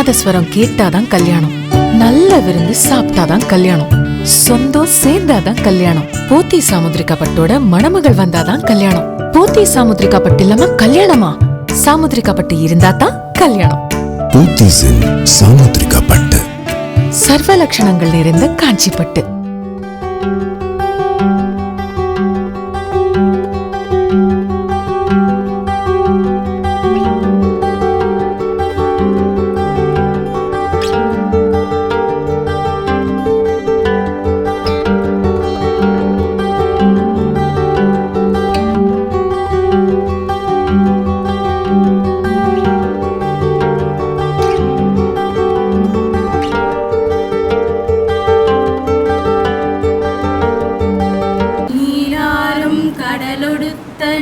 நாதஸ்வரம் கேட்டாதான் கல்யாணம், நல்ல விருந்து சாப்பிட்டாதான் கல்யாணம், சொந்தம் சேர்ந்தாதான் கல்யாணம், போத்தி சாமுத்திரிகா பட்டோட மணமகள் வந்தாதான் கல்யாணம். போத்தி சாமுத்திரிகா பட்டு இல்லாம கல்யாணமா? சாமுத்திரிகா பட்டு இருந்தா தான் கல்யாணம். போத்தீஸின் சாமுத்திரிகா பட்டு சர்வ லட்சணங்கள் நிறைந்த காஞ்சி பட்டு.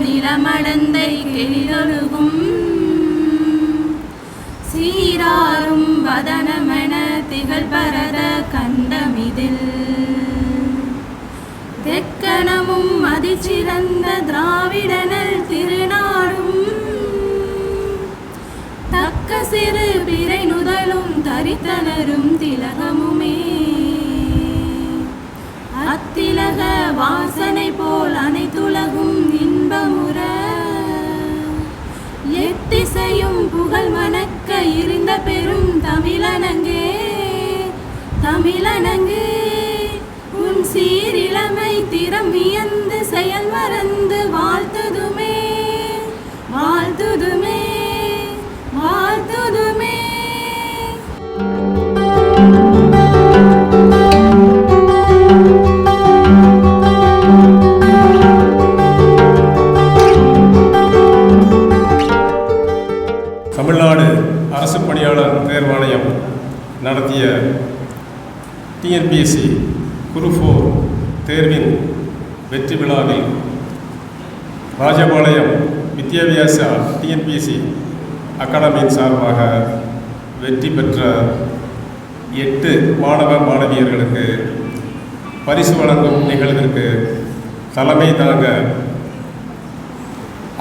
நிலமடந்தை கெளிதொழுகும் சீராரும் வதனமென திகழ் பரத கண்டமிதில் தெக்கணமும் அதிசிறந்த திராவிடனல் திருநாடும் தக்க சிறு பிறை நுதலும் தரித்தனரும் திலகமுமே அத்திலக வாசனை போல் அனைத்துலகும் இன்பமுற எத்திசையும் புகழ் மணக்க இருந்த பெரும் தமிழனங்கே தமிழனங்கே உன் சீரிழமை திறம் வியந்து செயல் மறந்து வாழ்த்துதுமே வாழ்த்துதுமே வாழ்த்துதுமே. தமிழ்நாடு அரசு பணியாளர் தேர்வாணையம் நடத்திய டிஎன்பிஎஸ்சி குரூப் 4 தேர்வின் வெற்றி விழாவில் ராஜபாளையம் வித்யாவியாச டிஎன்பிஎஸ்சி அகாடமியின் சார்பாக வெற்றி பெற்ற 8 மாணவ மாணவியர்களுக்கு பரிசு வழங்கும் நிகழ்விற்கு தலைமை தாங்க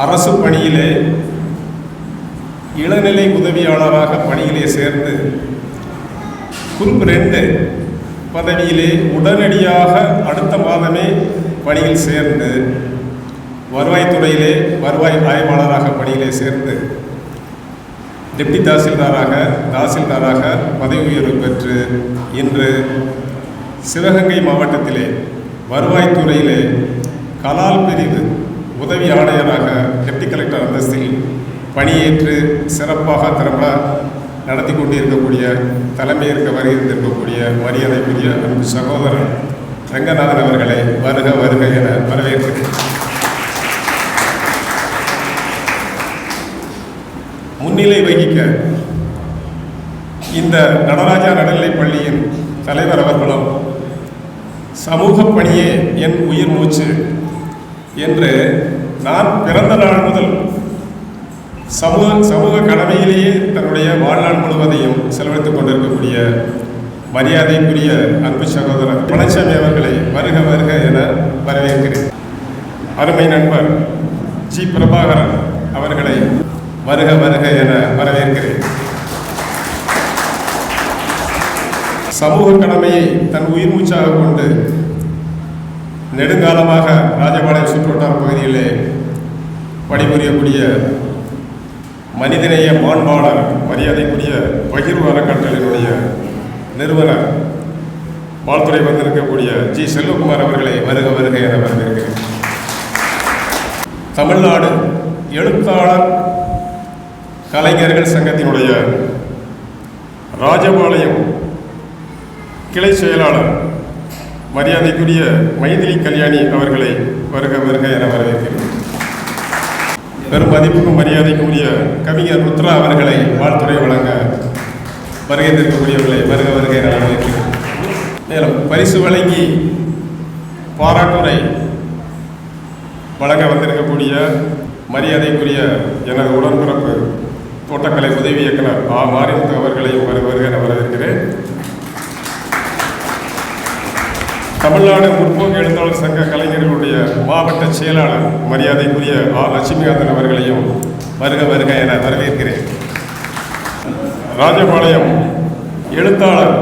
அரசு பணியிலே இளநிலை உதவியாளராக பணியிலே சேர்ந்து குரூப் 2 பதவியிலே உடனடியாக அடுத்த மாதமே பணியில் சேர்ந்து வருவாய்த்துறையிலே வருவாய் ஆய்வாளராக பணியிலே சேர்ந்து டெப்டி தாசில்தாராக பதவி உயர்வு பெற்று இன்று சிவகங்கை மாவட்டத்திலே வருவாய்த்துறையிலே கலால் பிரிவு உதவி ஆணையராக டெப்டி கலெக்டர் அந்தஸ்தில் பணியேற்று சிறப்பாக திறம்பட நடத்தி கொண்டிருக்கக்கூடிய தலைமையேற்க வருகின்றிருக்கக்கூடிய மரியாதைக்குரிய அன்பு சகோதரர் ரங்கநாதன் அவர்களை வருக வருக என வரவேற்கிறேன். முன்னிலை வகிக்க இந்த நடராஜா நடுநிலைப் பள்ளியின் தலைவர் அவர்களும் சமூக பணியே என் உயிர் மூச்சு என்று நான் பிறந்த நாள் முதல் சமூக கடமையிலேயே தன்னுடைய வாழ்நாள் முழுவதையும் செலவழித்துக் கொண்டிருக்கக்கூடிய மரியாதைக்குரிய அன்பு சகோதரர் பழனிசாமி அவர்களை வருக வருக என வரவேற்கிறேன். அருமை நண்பர் ஜி பிரபாகரன் அவர்களை வருக வருக என வரவேற்கிறேன். சமூக கடமையை தன் உயிர் மூச்சாக கொண்டு நெடுங்காலமாக ராஜபாளையம் சுற்றுவட்டார பகுதியிலே பணிபுரியக்கூடிய மனிதநேய மாண்பாளர் மரியாதைக்குரிய பகிர்வு அறக்கட்டளையினுடைய நிறுவனர் வாழ்த்துறை வந்திருக்கக்கூடிய ஜி செல்வகுமார் அவர்களை வருக வருக என வரவேற்கிறேன். தமிழ்நாடு எழுத்தாளர் கலைஞர்கள் சங்கத்தினுடைய ராஜபாளையம் கிளை செயலாளர் மரியாதைக்குரிய மைதிலி கல்யாணி அவர்களை வருக வருக என வரவேற்கிறேன். பெரும் மதிப்புக்கும் மரியாதைக்குரிய கவிஞர் ருத்ரா அவர்களை வாழ்த்துறை வழங்க வருகின்றிருக்கக்கூடியவர்களை வருக வருக என வரவேற்கிறேன். மேலும் பரிசு வழங்கி பாராட்டுரை வழங்க வந்திருக்கக்கூடிய மரியாதைக்குரிய எனது உடன்பிறப்பு தோட்டக்கலை உதவி இயக்குனர் மாரிமுத்து அவர்களையும் வருக வருக என வரவேற்கிறேன். தமிழ்நாடு முற்போக்கு எழுத்தாளர் சங்க கலைஞர்களுடைய மாவட்ட செயலாளர் மரியாதைக்குரிய லட்சுமிகாந்தன் அவர்களையும் வருக வருக என வரவேற்கிறேன். ராஜபாளையம் எழுத்தாளர்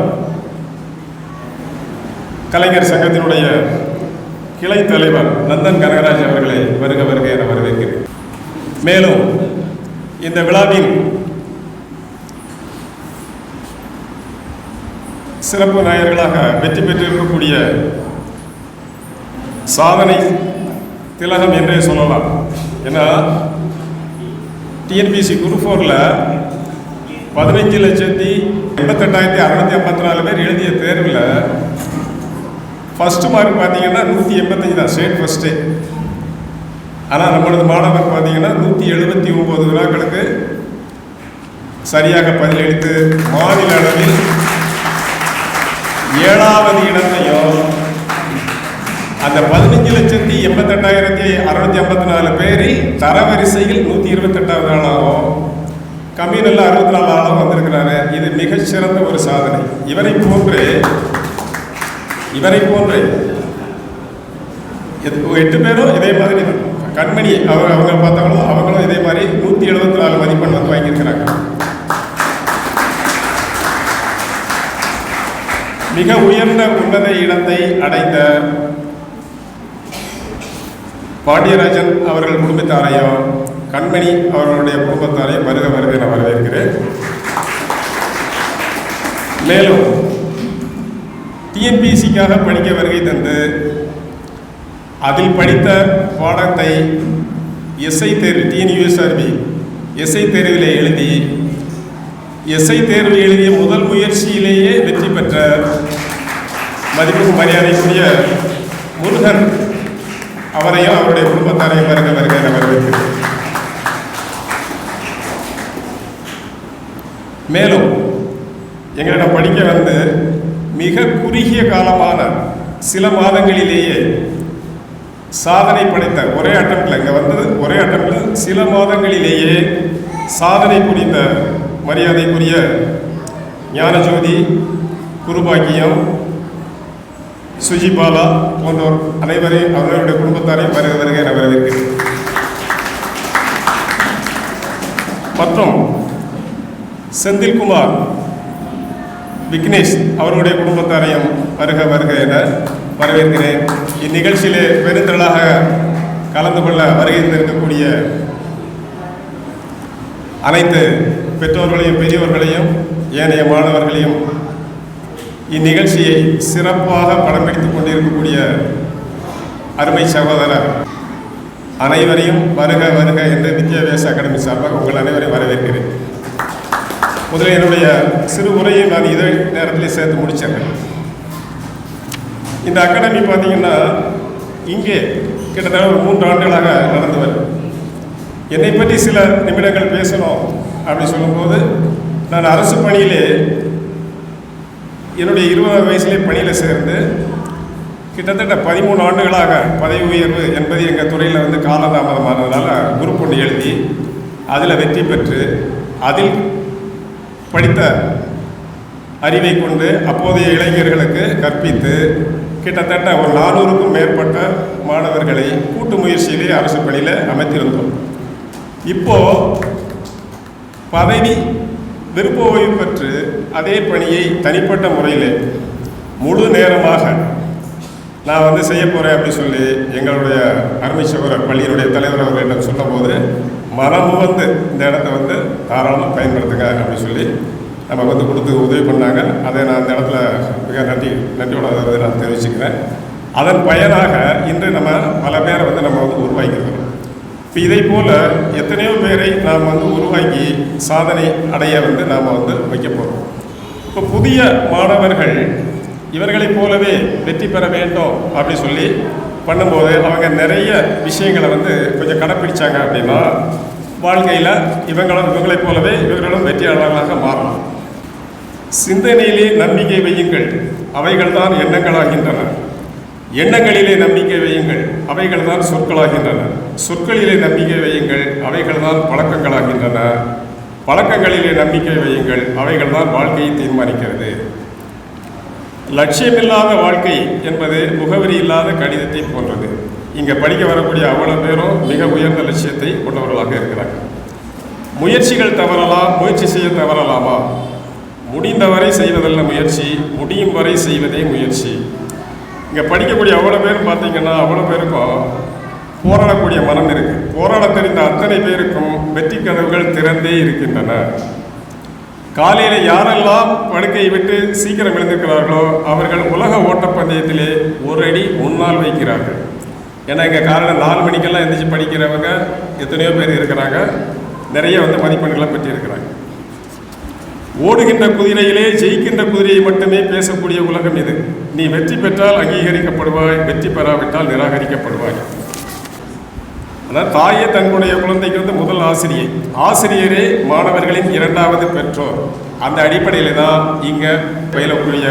கலைஞர் சங்கத்தினுடைய கிளை தலைவர் நந்தன் கனகராஜ் அவர்களை வருக வருக என வரவேற்கிறேன். மேலும் இந்த விழாவின் சிறப்பு நாயகர்களாக வெற்றி பெற்றிருக்கக்கூடிய சாதனை திலகம் என்றே சொல்லலாம். ஏன்னா டிஎன்பிஎஸ்சி குரூப் 4ல் 15,88,654 பேர் எழுதிய தேர்வில் ஃபஸ்ட்டு மார்க் பார்த்தீங்கன்னா 185 தான், ஸ்டேட் ஃபஸ்ட்டு. ஆனால் நம்மளது மாணவர் பார்த்தீங்கன்னா 179 வினாக்களுக்கு சரியாக பதிலளித்து மாநில அளவில் 7வது இடத்தையும் அந்த 15,88,654 பேரில் தரவரிசையில் 128வது ஆளாகவும் கம்யூனில் 64 ஆளாகவும் வந்திருக்கிறாரு. இது மிகச்சிறந்த ஒரு சாதனை. இவரை போன்று 8 பேரும் இதே மாதிரி கண்மணி அவங்க பார்த்தாலும் அவங்களும் இதே மாதிரி 174 மதிப்பெண் வந்து வாங்கியிருக்கிறாங்க. மிக உயர்ந்த உன்னத இடத்தை அடைந்த பாண்டியராஜன் அவர்கள் குடும்பத்தாரையும் கண்மணி அவர்களுடைய குடும்பத்தாரையும் வருக வருக நான் வரவேற்கிறேன். மேலும் டிஎன்பிஎஸ்சிக்காக படிக்க வருகை தந்து அதில் படித்த பாடத்தை எஸ்ஐ தேர்வு டிஎன்யூஎஸ்ஆர்பி எஸ்ஐ தேர்வில் எழுதி எஸ்ஐ தேர்வு எழுதிய முதல் முயற்சியிலேயே வெற்றி பெற்ற மதிப்புக்கு மரியாதைக்குரிய முருகன் அவரையும் அவருடைய குடும்பத்தாரையும் வருக வருக என வரவேற்கிறேன். மேலும் எங்களிடம் படிக்க வந்து மிக குறுகிய காலமான சில மாதங்களிலேயே சாதனை படைத்த ஒரே அட்டம்ப்டில் இங்கே வந்தது ஒரே அட்டம்ப்டில் சில மாதங்களிலேயே சாதனை புரிந்த மரியாதைக்குரிய ஞானஜோதி, குருபாக்கியம், சுஜிபாலா போன்றோர் அனைவரையும் அவர்களுடைய குடும்பத்தாரையும் வருக வருக என வரவேற்கிறேன். மற்றும் செந்தில்குமார், விக்னேஷ் அவர்களுடைய குடும்பத்தாரையும் வருக வருக என வரவேற்கிறேன். இந்நிகழ்ச்சியிலே பெருந்திரளாக கலந்து கொள்ள வருகை இருக்கக்கூடிய அனைத்து பெற்றோர்களையும் பெரியவர்களையும் ஏனைய மாணவர்களையும் இந்நிகழ்ச்சியை சிறப்பாக படம் பிடித்துக் கொண்டிருக்கக்கூடிய அருமை சகோதரர் அனைவரையும் வருக வருக என்று வித்யாபியாச அகாடமி சார்பாக உங்கள் அனைவரையும் வரவேற்கிறேன். முதலில் என்னுடைய சிறு உரையை நான் இதே நேரத்திலே சேர்த்து முடிச்சிடுறேன். இந்த அகாடமி பார்த்தீங்கன்னா இங்கே கிட்டத்தட்ட ஒரு 3 ஆண்டுகளாக நடந்து வருது. என்னை பற்றி சில நிமிடங்கள் பேசணும் அப்படின்னு சொல்லும்போது, நான் அரசு பணியிலே என்னுடைய 20 வயசுலேயே பணியில் சேர்ந்து கிட்டத்தட்ட 13 ஆண்டுகளாக பதவி உயர்வு என்பது எங்கள் துறையில் வந்து காலதாமதமானதுனால குரூப் 1 எழுதி அதில் வெற்றி பெற்று அதில் படித்த அறிவை கொண்டு அப்போதைய இளைஞர்களுக்கு கற்பித்து கிட்டத்தட்ட ஒரு 400க்கும் மேற்பட்ட மாணவர்களை கூட்டு முயற்சியிலே அரசு பணியில் அமைத்திருந்தோம். இப்போது பதவி விருப்ப ஓய்வு பெற்று அதே பணியை தனிப்பட்ட முறையில் முழு நேரமாக நான் வந்து செய்ய போகிறேன் அப்படின்னு சொல்லி எங்களுடைய அருமை சகோதரர் பள்ளியினுடைய தலைவர் அவர்களிடம் சொல்லும்போது மனமு வந்து இந்த இடத்த வந்து தாராளமாக பயன்படுத்துங்க அப்படின்னு சொல்லி நமக்கு வந்து கொடுத்து உதவி பண்ணாங்க. அதை நான் அந்த இடத்துல மிக நன்றியோட நான் தெரிவிச்சுக்கிறேன். அதன் பயனாக இன்று நம்ம பல பேரை வந்து நம்ம வந்து உருவாக்கியிருக்கிறோம். இப்போ இதை போல் எத்தனையோ பேரை நாம் வந்து உருவாக்கி சாதனை அடைய வந்து நாம் வந்து வைக்க போகிறோம். இப்போ புதிய மாணவர்கள் இவர்களைப் போலவே வெற்றி பெற வேண்டும் அப்படி சொல்லி பண்ணும்போது அவங்க நிறைய விஷயங்களை வந்து கொஞ்சம் கடைப்பிடிச்சாங்க அப்படின்னா வாழ்க்கையில் இவங்களைப் போலவே இவர்களும் வெற்றியாளர்களாக மாறலாம். சிந்தனையிலே நம்பிக்கை வையுங்கள், அவைகள் தான் எண்ணங்களாகின்றன. எண்ணங்களிலே நம்பிக்கை வையுங்கள், அவைகள் தான் சொற்களாகின்றன. சொற்களிலே நம்பிக்கை வையுங்கள், அவைகள் தான் பழக்கங்களாகின்றன. பழக்கங்களிலே நம்பிக்கை வையுங்கள், அவைகள் தான் வாழ்க்கையை தீர்மானிக்கிறது. லட்சியமில்லாத வாழ்க்கை என்பது முகவரி இல்லாத கடிதத்தை போன்றது. இங்கே படிக்க வரக்கூடிய அவ்வளோ பேரும் மிக உயர்ந்த லட்சியத்தை கொண்டவர்களாக இருக்கிறாங்க. முயற்சிகள் தவறலாம், முயற்சி செய்ய தவறலாமா? முடிந்தவரை செய்வதல்ல முயற்சி, முடியும் வரை செய்வதே முயற்சி. இங்கே படிக்கக்கூடிய அவ்வளோ பேர் பார்த்தீங்கன்னா அவ்வளோ பேருக்கும் போராடக்கூடிய மனம் இருக்குது. போராட தெரிந்த அத்தனை பேருக்கும் வெற்றி கதவுகள் திறந்தே இருக்கின்றன. காலையில் யாரெல்லாம் படுக்கையை விட்டு சீக்கிரம் எழுந்திருக்கிறார்களோ அவர்கள் உலக ஓட்டப்பந்தயத்திலே ஒரு அடி முன்னால் வைக்கிறார்கள். ஏன்னா இங்கே காலையில் 4 மணிக்கெல்லாம் எந்திரிச்சு படிக்கிறவங்க எத்தனையோ பேர் இருக்கிறாங்க. நிறைய மதிப்பெண்களை பெற்றிருக்கிறாங்க. ஓடுகின்ற குதிரையிலே ஜெயிக்கின்ற குதிரையை மட்டுமே பேசக்கூடிய உலகம் இது. நீ வெற்றி பெற்றால் அங்கீகரிக்கப்படுவாய், வெற்றி பெறாவிட்டால் நிராகரிக்கப்படுவாய். அதாவது தாயே தன்னுடைய குழந்தைக்கு முதல் ஆசிரியை, ஆசிரியரே மாணவர்களின் 2வது பெற்றோர். அந்த அடிப்படையில் தான் இங்கே பயிலக்கூடிய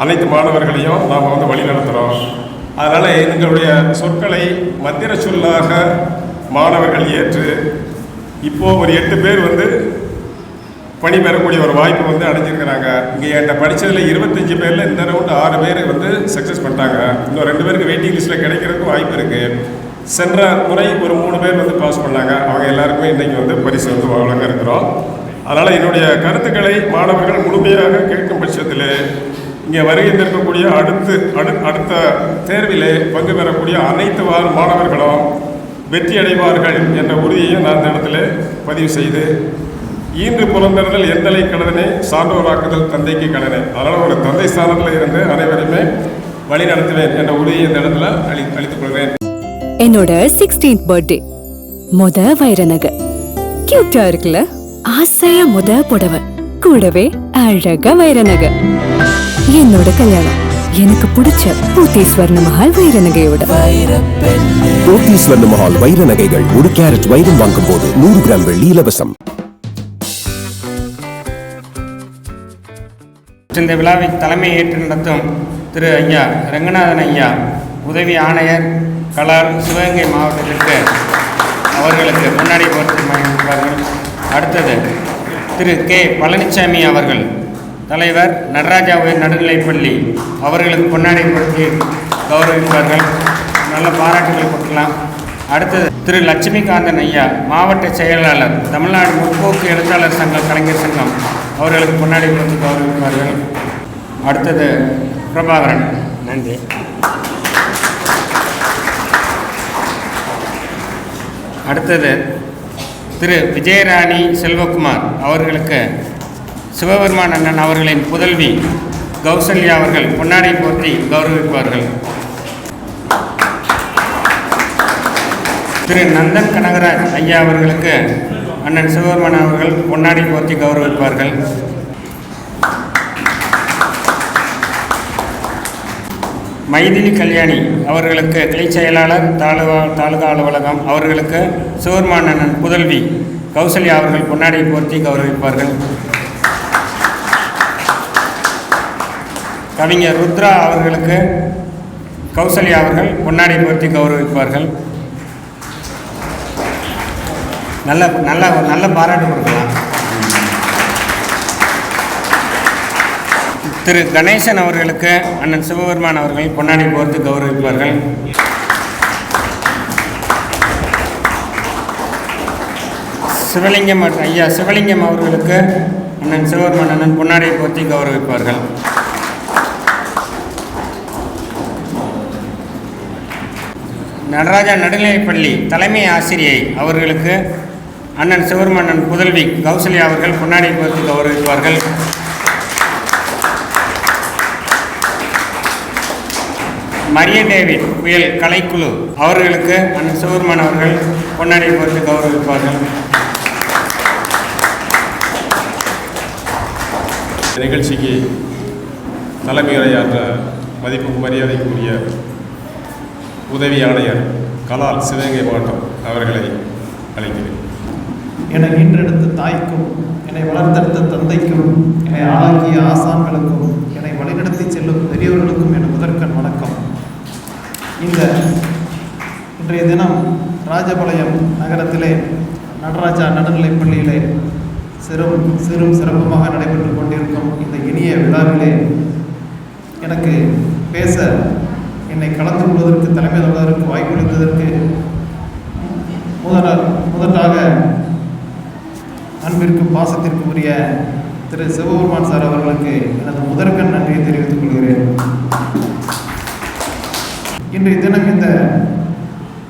அனைத்து மாணவர்களையும் நாம் வழி நடத்துகிறோம். அதனால் எங்களுடைய சொற்களை மந்திர சொல்லாக மாணவர்கள் ஏற்று இப்போது ஒரு 8 பேர் பணி பெறக்கூடிய ஒரு வாய்ப்பு அடைஞ்சிருக்கிறாங்க. இங்கே என்கிட்ட படித்ததில் 25 பேரில் இந்த ரவுண்டு 6 பேர் சக்ஸஸ் பண்ணிட்டாங்க. இன்னும் 2 பேருக்கு வெயிட்டிங் லிஸ்ட்டில் கிடைக்கிறதுக்கு வாய்ப்பு இருக்குது. சென்ற முறை ஒரு 3 பேர் பாஸ் பண்ணாங்க. அவங்க எல்லாருக்குமே இன்றைக்கி பரிசு வழங்க இருக்கிறோம். அதனால் என்னுடைய கருத்துக்களை மாணவர்கள் முழுமையாக கேட்கும் பட்சத்தில் இங்கே வருகின்றிருக்கக்கூடிய அடுத்த தேர்விலே பங்கு பெறக்கூடிய அனைத்து மாணவர்களும் வெற்றி அடைவார்கள் என்ற உறுதியையும் நான் இந்த இடத்துல பதிவு செய்து, ஈன்று புலந்தறுதல் எந்தலை கடனே, சான்றோராக்குதல் தந்தைக்கு கடனே. அதனால் ஒரு தந்தை ஸ்தானத்தில் இருந்து அனைவருமே வழி நடத்துவேன் என்ற உறுதியை இந்த இடத்துல அளித்துக் கொள்வேன். என்னோட 16th பர்த்டே, வைர நகை கியூட்டா இருக்குல்ல, ஆசையா புடவை, கூடவே அழகா வைர நகை. என்னோட கல்யாணம் எனக்கு பிடிச்ச போத்தி ஸ்வர்ண மஹால் வைர நகையோட. போத்தி ஸ்வர்ண மஹால் வைர நகைகள் 1 கேரட் வைரம் வாங்கும் போது 100 கிராம் வெள்ளி இலவசம். இந்த விழாவை தலைமை ஏற்று நடத்தும் திரு ஐயா ரங்கநாதன் ஐயா, உதவி ஆணையர் கலால், சிவகங்கை மாவட்டத்திற்கு அவர்களுக்கு முன்னாடி போட்டிருப்பார்கள். அடுத்தது திரு கே பழனிசாமி அவர்கள், தலைவர் நடராஜா உயர் நடுநிலைப்பள்ளி, அவர்களுக்கு பொன்னாடை போட்டி கௌரவிப்பார்கள். நல்ல பாராட்டுகள் கொடுக்கலாம். அடுத்தது திரு லட்சுமிகாந்தன் ஐயா, மாவட்ட செயலாளர், தமிழ்நாடு முற்போக்கு எழுத்தாளர் சங்கம், கலைஞர் சங்கம், அவர்களுக்கு பொன்னாடை போட்டி கௌரவிப்பார்கள். அடுத்தது பிரபாகரன். நன்றி. அடுத்தது திரு விஜயராணி செல்வகுமார் அவர்களுக்கு சிவபெருமான் அண்ணன் அவர்களின் புதல்வி கௌசல்யா அவர்கள் பொன்னாடை போற்றி கௌரவிப்பார்கள். திரு நந்தன் கனகராஜ் ஐயா அவர்களுக்கு அண்ணன் சிவபெருமான் அவர்கள் பொன்னாடை போற்றி கௌரவிப்பார்கள். மைதிலி கல்யாணி அவர்களுக்கு கிளை செயலாளர், தாலுகா அலுவலகம், அவர்களுக்கு சிவபெருமான் அண்ணன் புதல்வி கௌசல்யா அவர்கள் பொன்னாடை போற்றி கௌரவிப்பார்கள். கவிஞர் ருத்ரா அவர்களுக்கு கௌசல்யா அவர்கள் பொன்னாடை போற்றி கௌரவிப்பார்கள். நல்ல பாராட்டு கொடுக்கலாம். திரு கணேசன் அவர்களுக்கு அண்ணன் சிவபெருமான் அவர்கள் பொன்னாடை போர்த்து கௌரவிப்பார்கள். சிவலிங்கம் ஐயா சிவலிங்கம் அவர்களுக்கு அண்ணன் சிவபெருமான் அண்ணன் பொன்னாடை போர்த்தி கௌரவிப்பார்கள். நடராஜா நடுநிலைப்பள்ளி தலைமை ஆசிரியை அவர்களுக்கு அண்ணன் சிவபெருமான் புதல்வி கௌசல்யா அவர்கள் பொன்னாடை போர்த்தி கௌரவிப்பார்கள். மரிய டேவிட் புயல் கலைக்குழு அவர்களுக்கு அண்ணன் சிவபெருமான் அவர்கள் பொன்னாடை போர்த்தி கௌரவிப்பார்கள். நிகழ்ச்சிக்கு தலைமையுரையாற்ற மதிப்புக்கு மரியாதைக்குரிய உதவி ஆணையர் கலால், சிவகங்கை மாவட்டம் அவர்களை அழைக்கிறேன். என்னை ஈன்றெடுத்த தாய்க்கும், என்னை வளர்த்தெடுத்த தந்தைக்கும், என்னை ஆளாக்கிய ஆசான்களுக்கும், என்னை வழிநடத்தி செல்லும் பெரியவர்களுக்கும் என் முதற்கண் வணக்கம். இன்றைய தினம் ராஜபாளையம் நகரத்திலே நடராஜா நடுநிலைப்பள்ளியிலே சிறும் சிறப்புமாக நடைபெற்று கொண்டிருக்கும் இந்த இனிய விழாவிலே எனக்கு பேச, என்னை கலந்து கொள்வதற்கு, தலைமை கொள்வதற்கு வாய்ப்பளித்ததற்கு முதலாக அன்பிற்கும் பாசத்திற்கு உரிய திரு சிவபெருமான் சார் அவர்களுக்கு எனது முதற்கண் நன்றியை தெரிவித்துக் கொள்கிறேன். இன்றைய தினம் இந்த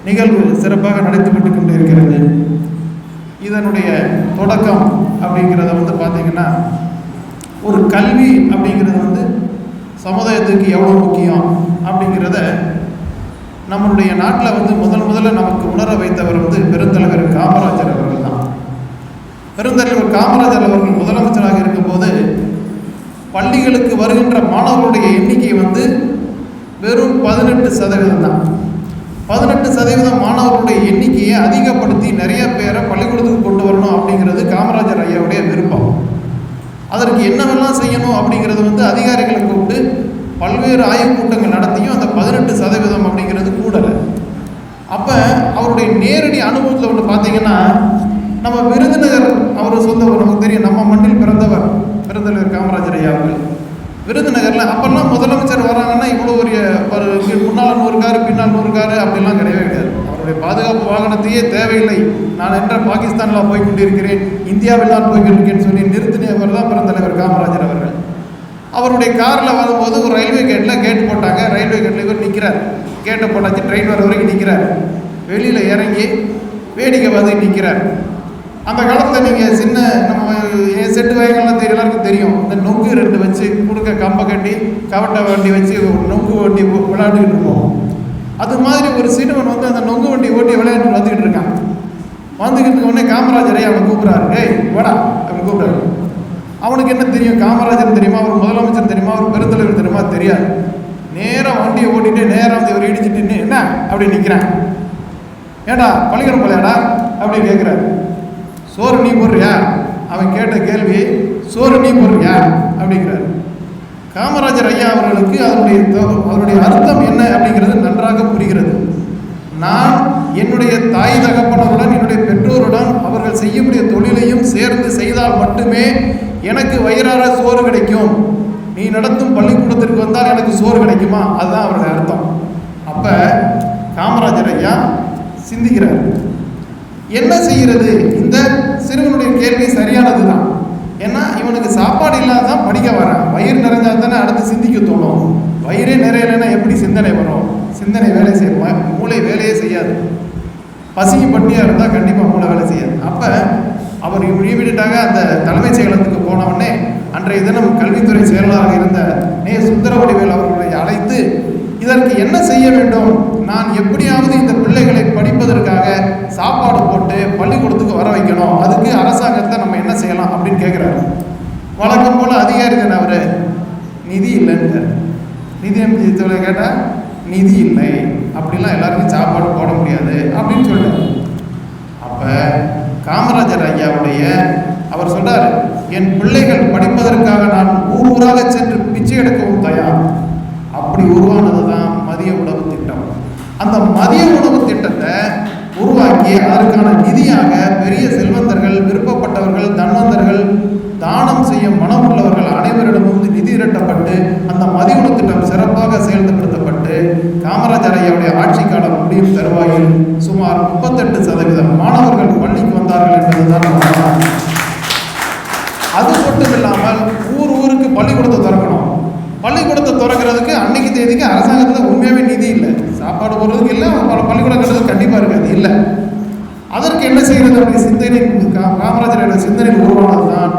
நிகழ்வு சிறப்பாக நடைபெற்று கொண்டு இருக்கிறது. இதனுடைய தொடக்கம் அப்படிங்கிறத பார்த்தீங்கன்னா, ஒரு கல்வி அப்படிங்கிறது சமுதாயத்துக்கு எவ்வளோ முக்கியம் அப்படிங்கிறத நம்மளுடைய நாட்டில் முதல்ல நமக்கு உணர வைத்தவர் பெருந்தலைவர் காமராஜர் அவர்கள் தான். பெருந்தலைவர் காமராஜர் அவர்கள் முதலமைச்சராக இருக்கும்போது பள்ளிகளுக்கு வருகின்ற மாணவர்களுடைய எண்ணிக்கை வெறும் 18% தான். 18% மாணவர்களுடைய எண்ணிக்கையை அதிகப்படுத்தி நிறைய பேரை பள்ளிக்கூடத்துக்கு கொண்டு வரணும் அப்படிங்கிறது காமராஜர் ஐயாவுடைய விருப்பம். அதற்கு என்னவெல்லாம் செய்யணும் அப்படிங்கிறது அதிகாரிகளை கூப்பிட்டு பல்வேறு ஆய்வுக் கூட்டங்கள் நடத்தியும் அந்த 18% அப்படிங்கிறது கூடலை. அப்போ அவருடைய நேரடி அனுபவத்தில் பார்த்தீங்கன்னா, நம்ம விருதுநகர் அவர் சொந்தவர், நமக்கு தெரியும், நம்ம மண்ணில் பிறந்தவர் பெருந்தலைவர் காமராஜர் ஐயா அவர்கள். விருதுநகரில் அப்போல்லாம் முதலமைச்சர் வராங்கன்னா இவ்வளோ ஒரு முன்னால் 100 காரு பின்னால் 100 காரு அப்படிலாம் கிடையவே கிடையாது. அவருடைய பாதுகாப்பு வாகனத்தையே தேவையில்லை, நான் என்ற பாகிஸ்தானில் போய் கொண்டிருக்கிறேன், இந்தியாவில் நான் போய் கொண்டிருக்கேன்னு சொல்லி நிறுத்தினவர் தான் பெருந்தலைவர் காமராஜர் அவர்கள். அவருடைய காரில் வரும்போது ஒரு ரயில்வே கேட்டில் கேட் போட்டாங்க. ரயில்வே கேட்டில் இவர் நிற்கிறார், கேட்டை போட்டாச்சு, ட்ரெயின் வர வரைக்கும் நிற்கிறார். வெளியில் இறங்கி வேடிக்கை பார்த்து நிற்கிறார். அந்த காலத்தில் நீங்கள் சின்ன நம்ம செட்டு வயங்கள்லாம் எல்லாருக்கும் தெரியும், இந்த நொங்கு 2 வச்சு கொடுக்க கம்பை கட்டி கவட்டை வண்டி வச்சு நொங்கு வண்டி விளையாண்டுக்கிட்டு இருப்போம். அது மாதிரி ஒரு சிறுவன் அந்த நொங்கு வண்டி ஓட்டி விளையாண்டு வந்துக்கிட்டு இருக்கான். வந்துக்கிட்டு உடனே காமராஜரை அவனை கூப்பிட்றாரு, ஏய் வாடா அப்படின்னு கூப்பிட்றாரு. அவனுக்கு என்ன தெரியும், காமராஜர் தெரியுமா, அவர் முதலமைச்சர் தெரியுமா, அவர் பெருந்தலைவர் தெரியுமா, தெரியாது. நேராக வண்டியை ஓட்டிட்டு நேராக இவர் இடிச்சுட்டு என்ன அப்படி நிற்கிறான். ஏடா பள்ளிக்கூடம் போலையாடா அப்படின்னு கேட்குறாரு. சோறு நீ போடுறியா? அவன் கேட்ட கேள்வி, சோறு நீ போடுறியா அப்படிங்கிறார். காமராஜர் ஐயா அவர்களுக்கு அவருடைய அர்த்தம் என்ன அப்படிங்கிறது நன்றாக புரிகிறது. நான் என்னுடைய தாய் தகப்பனருடன் என்னுடைய பெற்றோருடன் அவர்கள் செய்யக்கூடிய தொழிலையும் சேர்ந்து செய்தால் மட்டுமே எனக்கு வயிறார சோறு கிடைக்கும். நீ நடத்தும் பள்ளிக்கூடத்திற்கு வந்தால் எனக்கு சோறு கிடைக்குமா? அதுதான் அவருடைய அர்த்தம். அப்போ காமராஜர் ஐயா சிந்திக்கிறார், என்ன செய்கிறது? இந்த சிறுவனுடைய கேள்வி சரியானது தான். ஏன்னா இவனுக்கு சாப்பாடு இல்லாதான் படிக்க வரான். வயிறு நிறைஞ்சா தானே அடுத்து சிந்திக்க தோணும். வயிறே நிறையலைன்னா எப்படி சிந்தனை வரும்? சிந்தனை வேலை செய்யும், மூளை வேலையே செய்யாது. பசிக்கு பட்டியாக இருந்தால் கண்டிப்பாக மூளை வேலை செய்யாது. அப்போ அவர் இமீடியட்டாக அந்த தலைமைச் செயலகத்துக்கு போனவுடனே அன்றைய தினம் கல்வித்துறை செயலாளராக இருந்த சுந்தரவடிவேல் அவர்களை அழைத்து, இதற்கு என்ன செய்ய வேண்டும், நான் எப்படியாவது இந்த பிள்ளைகளை படிப்பதற்காக சாப்பாடு போட்டு பள்ளிக்கூடத்துக்கு வர வைக்கணும், அதுக்கு அரசாங்கத்தை நம்ம என்ன செய்யலாம் அப்படின்னு கேட்குறாரு. வழக்கம் போல் அதிகாரி தானே அவர், நிதி இல்லைன்னு. நிதி அமைச்சர் கேட்டால் நிதி இல்லை, அப்படிலாம் எல்லாருக்கும் சாப்பாடு போட முடியாது அப்படின்னு சொல்கிறார். அப்போ காமராஜர் ஐயாவுடைய அவர் சொல்கிறார், என் பிள்ளைகள் படிப்பதற்காக நான் ஊராக சென்று பிச்சை எடுக்கவும் தயார். அப்படி உருவானது தான் மதிய உணவு திட்டம். அந்த மதிய உணவு திட்டத்தை உருவாக்கி அதற்கான நிதியாக பெரிய செல்வந்தர்கள், விருப்பப்பட்டவர்கள், தன்வந்தர்கள், தானம் செய்யும் மனமுள்ளவர்கள் அனைவரிடமும் நிதி திரட்டப்பட்டு அந்த மதிய உணவு திட்டம் சிறப்பாக செயல்படுத்தப்பட்டு காமராஜர் ஐயாவுடைய ஆட்சி காலம் முடியும் தருவாயில் சுமார் 38% மாணவர்கள் பள்ளிக்கு வந்தார்கள் என்பதுதான். அது மட்டும் இல்லாமல் ஊருக்கு பள்ளிக்கூடத்தை திறக்கணும். பள்ளிக்கூடத்தை திறக்கிறதுக்கு அன்னைக்கு தேதிக்கு அரசாங்கத்தில் உண்மையாகவே நிதி இல்லை, சாப்பாடு போடுறதுக்கு இல்லை, பள்ளிக்கூடம் கட்டுறதுக்கு கண்டிப்பாக இருக்காது இல்லை. அதற்கு என்ன செய்கிறது அப்படி சிந்தனை காமராஜரோட சிந்தனையில் உருவானது தான்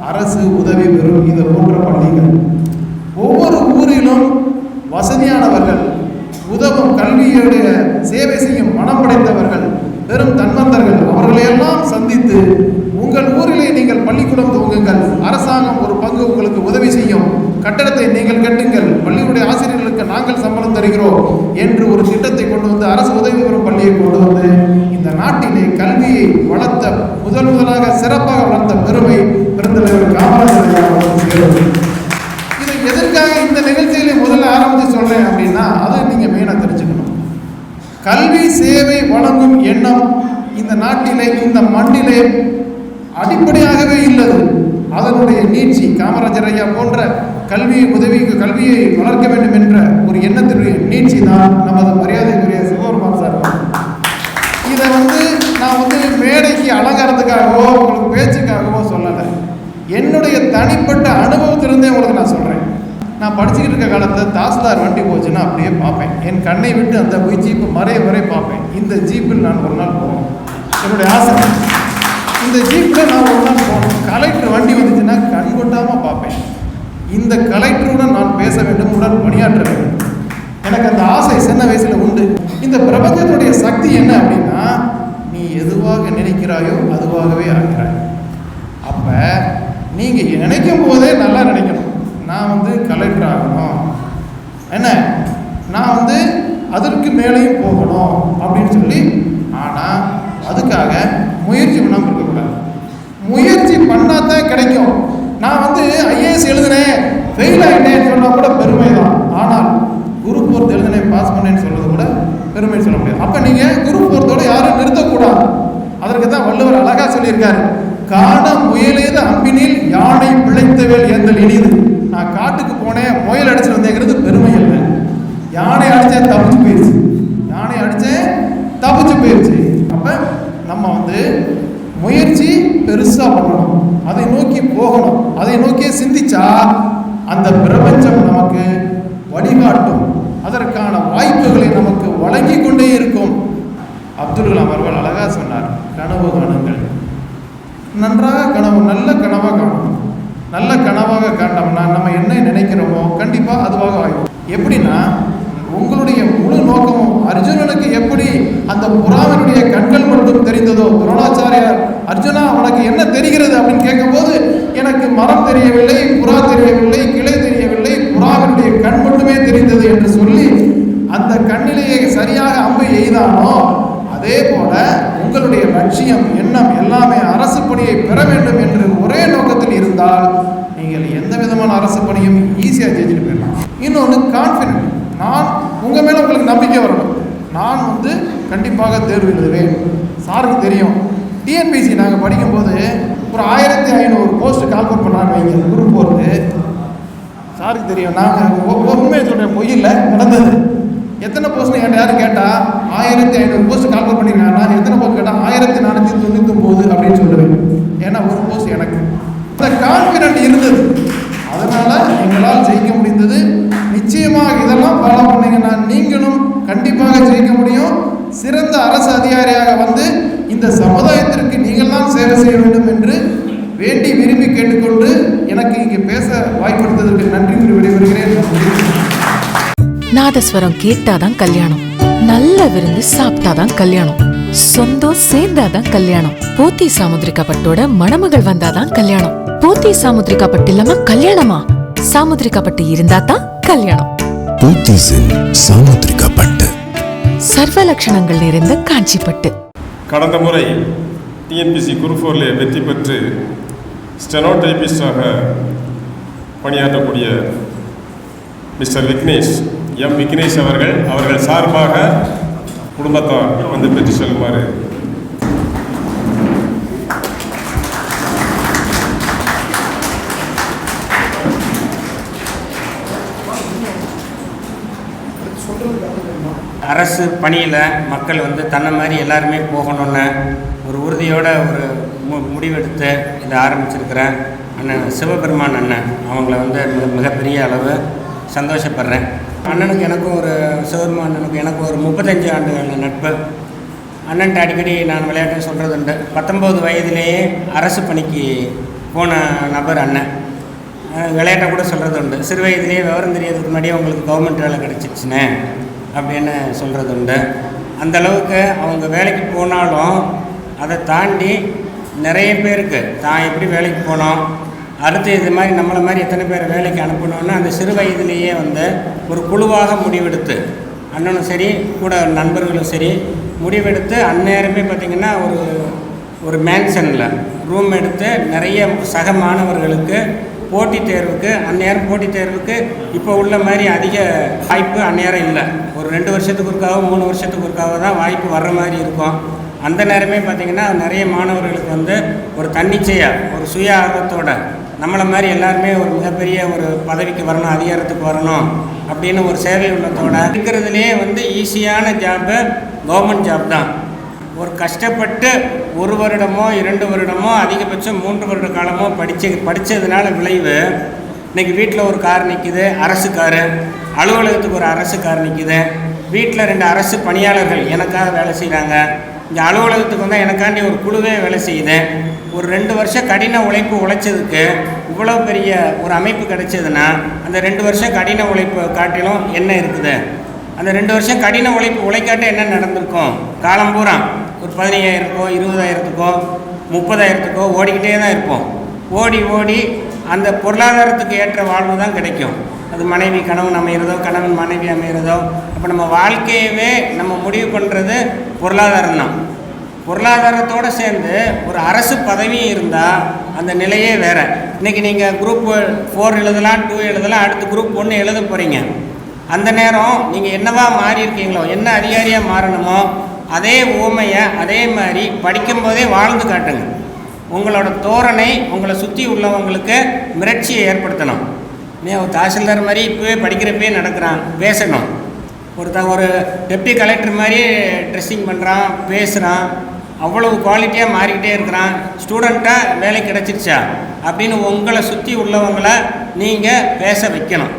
அரசு உதவி பெறும் இது போன்ற பள்ளிகள். ஒவ்வொரு ஊரிலும் வசதியானவர்கள், உதவும் கல்வியுடைய சேவை செய்யும் மனம் படைத்தவர்கள், பெரும் தன்வந்தர்கள், அவர்களையெல்லாம் சந்தித்து உங்கள் ஊரிலே நீங்கள் பள்ளிக்கூடம் துவங்குங்கள், அரசாங்கம் ஒரு பங்கு உங்களுக்கு உதவி செய்யும், கட்டடத்தை நீங்கள் கட்டுங்கள், பள்ளியுடைய ஆசிரியர்களுக்கு நாங்கள் சம்பளம் தருகிறோம் என்று ஒரு திட்டத்தை கொண்டு வந்து அரசு உதவி பெறும் பள்ளியை கொண்டு வந்து இந்த நாட்டிலே கல்வியை வளர்த்த முதலாக சிறப்பாக வளர்த்த பெருமை பெருந்தலைவர் காமராஜர் அவர்களுக்கு. இது எதற்காக இந்த நிகழ்ச்சியிலே முதல்ல ஆரம்பித்து சொல்கிறேன் அப்படின்னா, அதை நீங்கள் மெயினாக தெரிஞ்சுக்கணும். கல்வி சேவை வழங்கும் எண்ணம் இந்த நாட்டிலே, இந்த மண்ணிலே அடிப்படையாகவே இல்லது. அதனுடைய நீட்சி காமராஜர் ஐயா போன்ற கல்வியை வளர்க்க வேண்டும் என்ற ஒரு எண்ணத்தினுடைய நீட்சி தான் நமது மரியாதைக்குரிய சிவபெருமான் சார். இதை நான் மேடைக்கு அலங்காரத்துக்காகவோ உங்களுக்கு பேச்சுக்காகவோ காலத்தில் தாசில்தார் வண்டி போச்சுன்னா அப்படியே பார்ப்பேன். என் கண்ணை விட்டு அந்த ஜீப்பு மறைய வரை பார்ப்பேன். இந்த ஜீப்பில் நான் ஒரு நாள் போகணும், என்னுடைய ஆசை. இந்த ஜீப்பில் நான் ஒரு நாள் போகணும். கலெக்டர் வண்டி வந்துச்சுன்னா கண் கொட்டாமல் பார்ப்பேன். இந்த கலெக்டருடன் நான் பேச வேண்டும், உடன் பணியாற்ற வேண்டும். எனக்கு அந்த ஆசை சின்ன வயசில் உண்டு. இந்த பிரபஞ்சத்துடைய சக்தி என்ன அப்படின்னா, நீ எதுவாக நினைக்கிறாயோ அதுவாகவே ஆகிறாய். அப்போ நீங்கள் நினைக்கும் போதே நல்லா நினைக்கணும். நான் கலெக்டர் ஆகணும், என்ன நான் அதற்கு மேலேயும் போகணும் அப்படின்னு சொல்லி. ஆனால் அதுக்காக முயற்சி பண்ணாமல் இருக்கக்கூடாது. முயற்சி பண்ணால் தான் கிடைக்கும். நான் ஐஏஎஸ் எழுதுனேன், ஃபெயில் ஆகிட்டேன்னு சொன்னால் கூட பெருமை தான். ஆனால் குரூப் 4 எழுதுனேன், பாஸ் பண்ணேன்னு சொல்றது கூட பெருமை சொல்ல முடியாது. அப்போ நீங்கள் குரூப் 4 யாரும் நிறுத்தக்கூடாது. அதற்கு தான் வள்ளுவர் அழகாக சொல்லியிருக்காரு, காண முயலேது அம்பினில் யானை பிழைத்தவேல் ஏந்தல் இனிது. நான் காட்டுக்கு போனேன், முயல் அடிச்சுட்டு வந்தேங்கிறது பெருமை இல்லை. யானை அடித்தேன் தப்பிச்சு போயிடுச்சு, யானை அடித்தேன் தப்பிச்சு போயிடுச்சு. அப்போ நம்ம முயற்சி பெருசாக பண்ணணும், அதை நோக்கி போகணும். அதை நோக்கியே சிந்திச்சா அந்த பிரபஞ்சம் நமக்கு வழிகாட்டும், அதற்கான வாய்ப்புகளை நமக்கு வழங்கி கொண்டே இருக்கும். அப்துல் கலாம் அவர்கள் அழகாக சொன்னார், கனவு காணுங்கள், நன்றாக கனவு, நல்ல கனவாக காணும். நல்ல கனவாக காண்டோம்னா நம்ம என்ன நினைக்கிறோமோ கண்டிப்பாக அதுவாக ஆகும். எப்படின்னா, உங்களுடைய முழு நோக்கமும் அர்ஜுனனுக்கு எப்படி அந்த புறாவினுடைய கண்கள் மட்டும் தெரிந்ததோ, துரோணாச்சாரியார் அர்ஜுனா உனக்கு என்ன தெரிகிறது அப்படின்னு கேட்கும்போது, எனக்கு மரம் தெரியவில்லை, புறா தெரியவில்லை, கிளை தெரியவில்லை, புறாவினுடைய கண் மட்டுமே தெரிந்தது என்று சொல்லி அந்த கண்ணிலேயே சரியாக அம்பு எய்தானோ, அதே போல உங்களுடைய லட்சியம், எண்ணம் எல்லாமே அரசு பணியை பெற வேண்டும் என்று ஒரே நோக்கத்தில் இருந்தால் நீங்கள் எந்த விதமான அரசு பணியும் ஈஸியாக ஜெயிச்சுட்டு போயிடலாம். இன்னொன்று கான்ஃபிடென்ட். நான் உங்கள் மேலே உங்களுக்கு நம்பிக்கை வரணும். நான் கண்டிப்பாக தேர்வு எழுதுவேன். சாருக்கு தெரியும், டிஎன்பிசி நாங்கள் படிக்கும்போது ஒரு 1500 போஸ்ட் கால்குலேட் பண்ணாங்க வைங்க, குரூப் 4. சாருக்கு தெரியும், நாங்கள் உண்மையை சொல்கிறேன், பொய்யில் நடந்தது. எத்தனை போஸ்ட்னு என்கிட்ட யாரும் கேட்டால் 1500 போஸ்ட் கால்குலேட் பண்ணியிருக்காங்க. நான் எத்தனை போஸ்ட் கேட்டால் 1499 அப்படின்னு சொல்லுவேன். ஏன்னா ஒரு போஸ்ட் எனக்கு அந்த கான்ஃபிடென்ட் இருந்தது. அதனால் எங்களால் ஜெயிக்க முடிந்தது. நிச்சயமாக இதெல்லாம் ஃபாலோ பண்ணீங்கன்னா நீங்களும் கண்டிப்பாக ஜெயிக்க முடியும். சிறந்த அரசு அதிகாரியாக இந்த சமுதாயத்திற்கு நீங்கள் தான் சேவை செய்ய வேண்டும் என்று வேண்டி விரும்பி கேட்டுக்கொண்டு எனக்கு இங்கே பேச வாய்ப்படுத்ததற்கு நன்றி கூறி விடைபெறுகிறேன். நாதஸ்வரம் கேட்டாதான் கல்யாணம், நல்ல விருந்து சாப்பிட்டாதான் கல்யாணம், சொந்தம் சேர்ந்தாதான் கல்யாணம். போத்தி சாமுத்திரிகா பட்டோட மணமகள் வந்தாதான் கல்யாணம். போத்தி சாமுத்திரிகா பட்டு இல்லாம கல்யாணமா? சாமுத்திரிகா பட்டு இருந்தா தான் கல்யாணம். போத்தீஸின் சாமுத்திரிகா பட்டு, சர்வ லட்சணங்கள் நிறைந்த காஞ்சி பட்டு. கடந்த முறை டிஎன்பிசி குரூப் 4 வெற்றி பெற்று ஸ்டெனோடைபிஸ்டாக பணியாற்றக்கூடிய மிஸ்டர் விக்னேஷ், எம் விக்னேஷ் அவர்கள் சார்பாக குடும்பத்தை பெற்று செல்லுமாறு. அரசு பணியில் மக்கள் தன்னை மாதிரி எல்லாருமே போகணுன்னு ஒரு உறுதியோடு ஒரு முடிவெடுத்து இதை ஆரம்பிச்சிருக்கிறேன் அண்ணன் சிவபெருமான் அண்ணன். அவங்கள மிகப்பெரிய அளவு சந்தோஷப்படுறேன். அண்ணனுக்கு எனக்கும் சிவபெருமான் அண்ணனுக்கு எனக்கு ஒரு 35 ஆண்டுகள் நட்பு. அண்ணன்ட்ட அடிக்கடி நான் விளையாட்டுன்னு சொல்கிறது உண்டு. 19 வயதிலேயே அரசு பணிக்கு போன நபர் அண்ணன். விளையாட்டை கூட சொல்கிறது உண்டு, சிறு வயதிலேயே விவரம் தெரியறதுக்கு முன்னாடியே உங்களுக்கு கவர்மெண்ட் வேலை கிடச்சிச்சுன்னு அப்படின்னு சொல்கிறது உண்டு. அந்தளவுக்கு அவங்க வேலைக்கு போனாலும் அதை தாண்டி நிறைய பேருக்கு தான் எப்படி வேலைக்கு போனோம், அடுத்து இது மாதிரி நம்மளை மாதிரி எத்தனை பேர் வேலைக்கு அனுப்பணும்னு அந்த சிறு வயதிலேயே ஒரு குழுவாக முடிவெடுத்து, அண்ணனும் சரி கூட நண்பர்களும் சரி முடிவெடுத்து அந்நேரமே பார்த்திங்கன்னா ஒரு மேன்ஷனில் ரூம் எடுத்து நிறைய சக மாணவர்களுக்கு போட்டித் தேர்வுக்கு, அந்நேரம் போட்டித் தேர்வுக்கு இப்போ உள்ள மாதிரி அதிக வாய்ப்பு அந்நேரம் இல்லை. ஒரு 2 வருஷத்துக்கு ஒருக்காக 3 வருஷத்துக்கு ஒருக்காக தான் வாய்ப்பு வர்ற மாதிரி இருக்கும். அந்த நேரமே பார்த்திங்கன்னா நிறைய மாணவர்களுக்கு ஒரு தன்னிச்சையாக ஒரு சுய ஆர்வத்தோட நம்மளை மாதிரி எல்லாருமே ஒரு மிகப்பெரிய ஒரு பதவிக்கு வரணும், அதிகாரத்துக்கு வரணும் அப்படின்னு ஒரு சேவை உள்ளத்தோட இருக்கிறதுலே ஈஸியான ஜாப்பு கவர்மெண்ட் ஜாப் தான். ஒரு கஷ்டப்பட்டு 1 வருடமோ 2 வருடமோ அதிகபட்சம் 3 வருட காலமோ படித்ததுனால விளைவு இன்றைக்கி வீட்டில் ஒரு கார் நிற்கிது, அரசு காரு, அலுவலகத்துக்கு ஒரு அரசு கார் நிற்கிது, வீட்டில் 2 அரசு பணியாளர்கள் எனக்காக வேலை செய்கிறாங்க, இங்கே அலுவலகத்துக்கு வந்தால் எனக்காண்டி ஒரு குழுவே வேலை செய்யுது. ஒரு 2 வருஷம் கடின உழைப்பு உழைச்சதுக்கு இவ்வளோ பெரிய ஒரு அமைப்பு கிடைச்சதுன்னா அந்த 2 வருஷம் கடின உழைப்பு காட்டிலும் என்ன இருக்குது? அந்த 2 வருஷம் கடின உழைப்பு உழைக்காட்ட என்ன நடந்திருக்கும்? காலம் பூரா ஒரு 15,000க்கோ 20,000க்கோ 30,000க்கோ ஓடிக்கிட்டே தான் இருப்போம். ஓடி அந்த பொருளாதாரத்துக்கு ஏற்ற வாழ்வு தான் கிடைக்கும். அது மனைவி கணவன் அமைகிறதோ, கணவன் மனைவி அமைகிறதோ. அப்போ நம்ம வாழ்க்கையவே நம்ம முடிவு பண்ணுறது பொருளாதாரம் தான். பொருளாதாரத்தோடு சேர்ந்து ஒரு அரசு பதவியும் இருந்தால் அந்த நிலையே வேறு. இன்றைக்கி நீங்கள் குரூப் 4 எழுதலாம், 2 எழுதலாம், அடுத்து குரூப் 1 எழுத போகிறீங்க. அந்த நேரம் நீங்கள் என்னவா மாறி இருக்கீங்களோ, என்ன அதிகாரியாக மாறணுமோ அதே ஊமையை அதே மாதிரி படிக்கும்போதே வாழ்ந்து காட்டுங்க. உங்களோட தோரணை உங்களை சுற்றி உள்ளவங்களுக்கு மிரட்சியை ஏற்படுத்தணும். ஒரு தாசில்தார் மாதிரி இப்போவே படிக்கிறப்பே நடக்கிறான், பேசணும். ஒரு டெப்டி கலெக்டர் மாதிரி ட்ரெஸ்ஸிங் பண்ணுறான், பேசுகிறான், அவ்வளவு குவாலிட்டியாக மாறிக்கிட்டே இருக்கிறான். ஸ்டூடெண்ட்டாக வேலை கிடச்சிருச்சா அப்படின்னு உங்களை சுற்றி உள்ளவங்களை நீங்கள் பேச வைக்கணும்.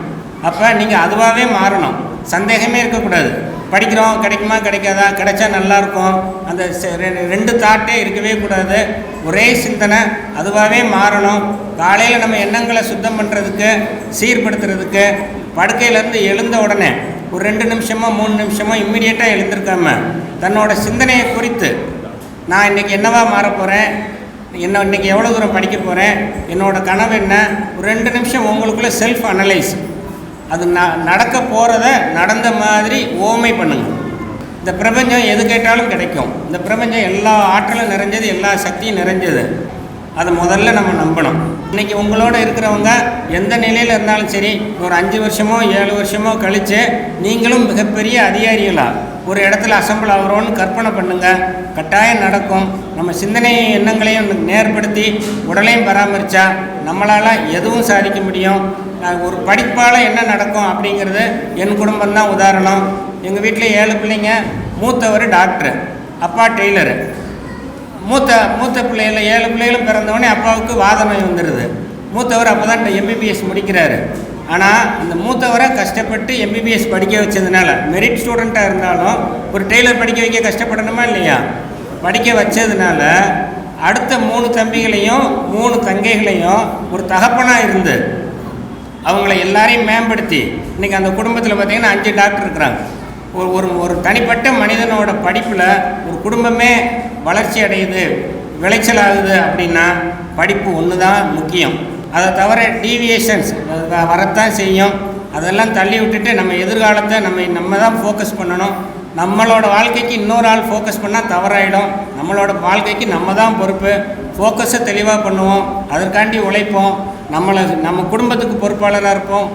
அப்போ நீங்கள் அதுவாகவே மாறணும், சந்தேகமே இருக்கக்கூடாது. படிக்கிறோம், கிடைக்குமா கிடைக்காதா, கிடைச்சா நல்லாயிருக்கும், அந்த 2 தாட்டே இருக்கவே கூடாது. ஒரே சிந்தனை, அதுவாகவே மாறணும். காலையில் நம்ம எண்ணங்களை சுத்தம் பண்ணுறதுக்கு, சீர்படுத்துறதுக்கு, படுக்கையிலேருந்து எழுந்த உடனே ஒரு 2 நிமிஷமோ 3 நிமிஷமோ இம்மிடியேட்டாக எழுந்திருக்காம தன்னோட சிந்தனையை குறித்து நான் இன்றைக்கி என்னவா மாற போகிறேன், இன்றைக்கி எவ்வளோ தூரம் படிக்க போகிறேன், என்னோடய கனவு என்ன, ஒரு 2 நிமிஷம் உங்களுக்குள்ளே செல்ஃப் அனலைஸ். அது நடக்க போகிறத நடந்த மாதிரி ஓமை பண்ணுங்கள். இந்த பிரபஞ்சம் எது கேட்டாலும் கிடைக்கும். இந்த பிரபஞ்சம் எல்லா ஆற்றலும் நிறைஞ்சது, எல்லா சக்தியும் நிறைஞ்சது. அதை முதல்ல நம்ம நம்பணும். இன்றைக்கி உங்களோட இருக்கிறவங்க எந்த நிலையில் இருந்தாலும் சரி, ஒரு 5 வருஷமோ 7 வருஷமோ கழித்து நீங்களும் மிகப்பெரிய அதிகாரிகளாக ஒரு இடத்துல அசம்பிள் ஆகிறோன்னு கற்பனை பண்ணுங்கள். கட்டாயம் நடக்கும். நம்ம சிந்தனை எண்ணங்களையும் நேர்படுத்தி உடலையும் பராமரித்தா நம்மளால் எதுவும் சாதிக்க முடியும். ஒரு படிப்பால் என்ன நடக்கும் அப்படிங்கிறது என் குடும்பம் தான் உதாரணம். எங்கள் வீட்டில் 7 பிள்ளைங்க. மூத்தவர் டாக்டரு, அப்பா டெய்லரு. மூத்த பிள்ளைகள் 7 பிள்ளைகளும் பிறந்தவொடனே அப்பாவுக்கு வாத நோய் வந்துடுது. மூத்தவர் அப்போ தான் எம்பிபிஎஸ் முடிக்கிறாரு. ஆனால் இந்த மூத்தவரை கஷ்டப்பட்டு எம்பிபிஎஸ் படிக்க வச்சதுனால, மெரிட் ஸ்டூடெண்ட்டாக இருந்தாலும் ஒரு டெய்லர் படிக்க வைக்க கஷ்டப்படணுமா இல்லையா? படிக்க வச்சதுனால அடுத்த 3 தம்பிகளையும் 3 தங்கைகளையும் ஒரு தகப்பனாக இருந்து அவங்கள எல்லாரையும் மேம்படுத்தி இன்றைக்கி அந்த குடும்பத்தில் பார்த்திங்கன்னா 5 டாக்டர் இருக்கிறாங்க. ஒரு தனிப்பட்ட மனிதனோட படிப்பில் ஒரு குடும்பமே வளர்ச்சி அடையுது, விளைச்சல் ஆகுது அப்படின்னா படிப்பு ஒன்று தான் முக்கியம். அதை தவிர டீவியேஷன்ஸ் வரத்தான் செய்யும். அதெல்லாம் தள்ளி விட்டுட்டு நம்ம எதிர்காலத்தை நம்ம தான் ஃபோக்கஸ் பண்ணணும். நம்மளோட வாழ்க்கைக்கு இன்னொரு ஆள் ஃபோக்கஸ் பண்ணால் தவறாயிடும். நம்மளோட வாழ்க்கைக்கு நம்ம தான் பொறுப்பு. ஃபோக்கஸை தெளிவாக பண்ணுவோம், அதற்காண்டி உழைப்போம். நம்ம குடும்பத்துக்கு பொறுப்பாளராக இருப்போம்,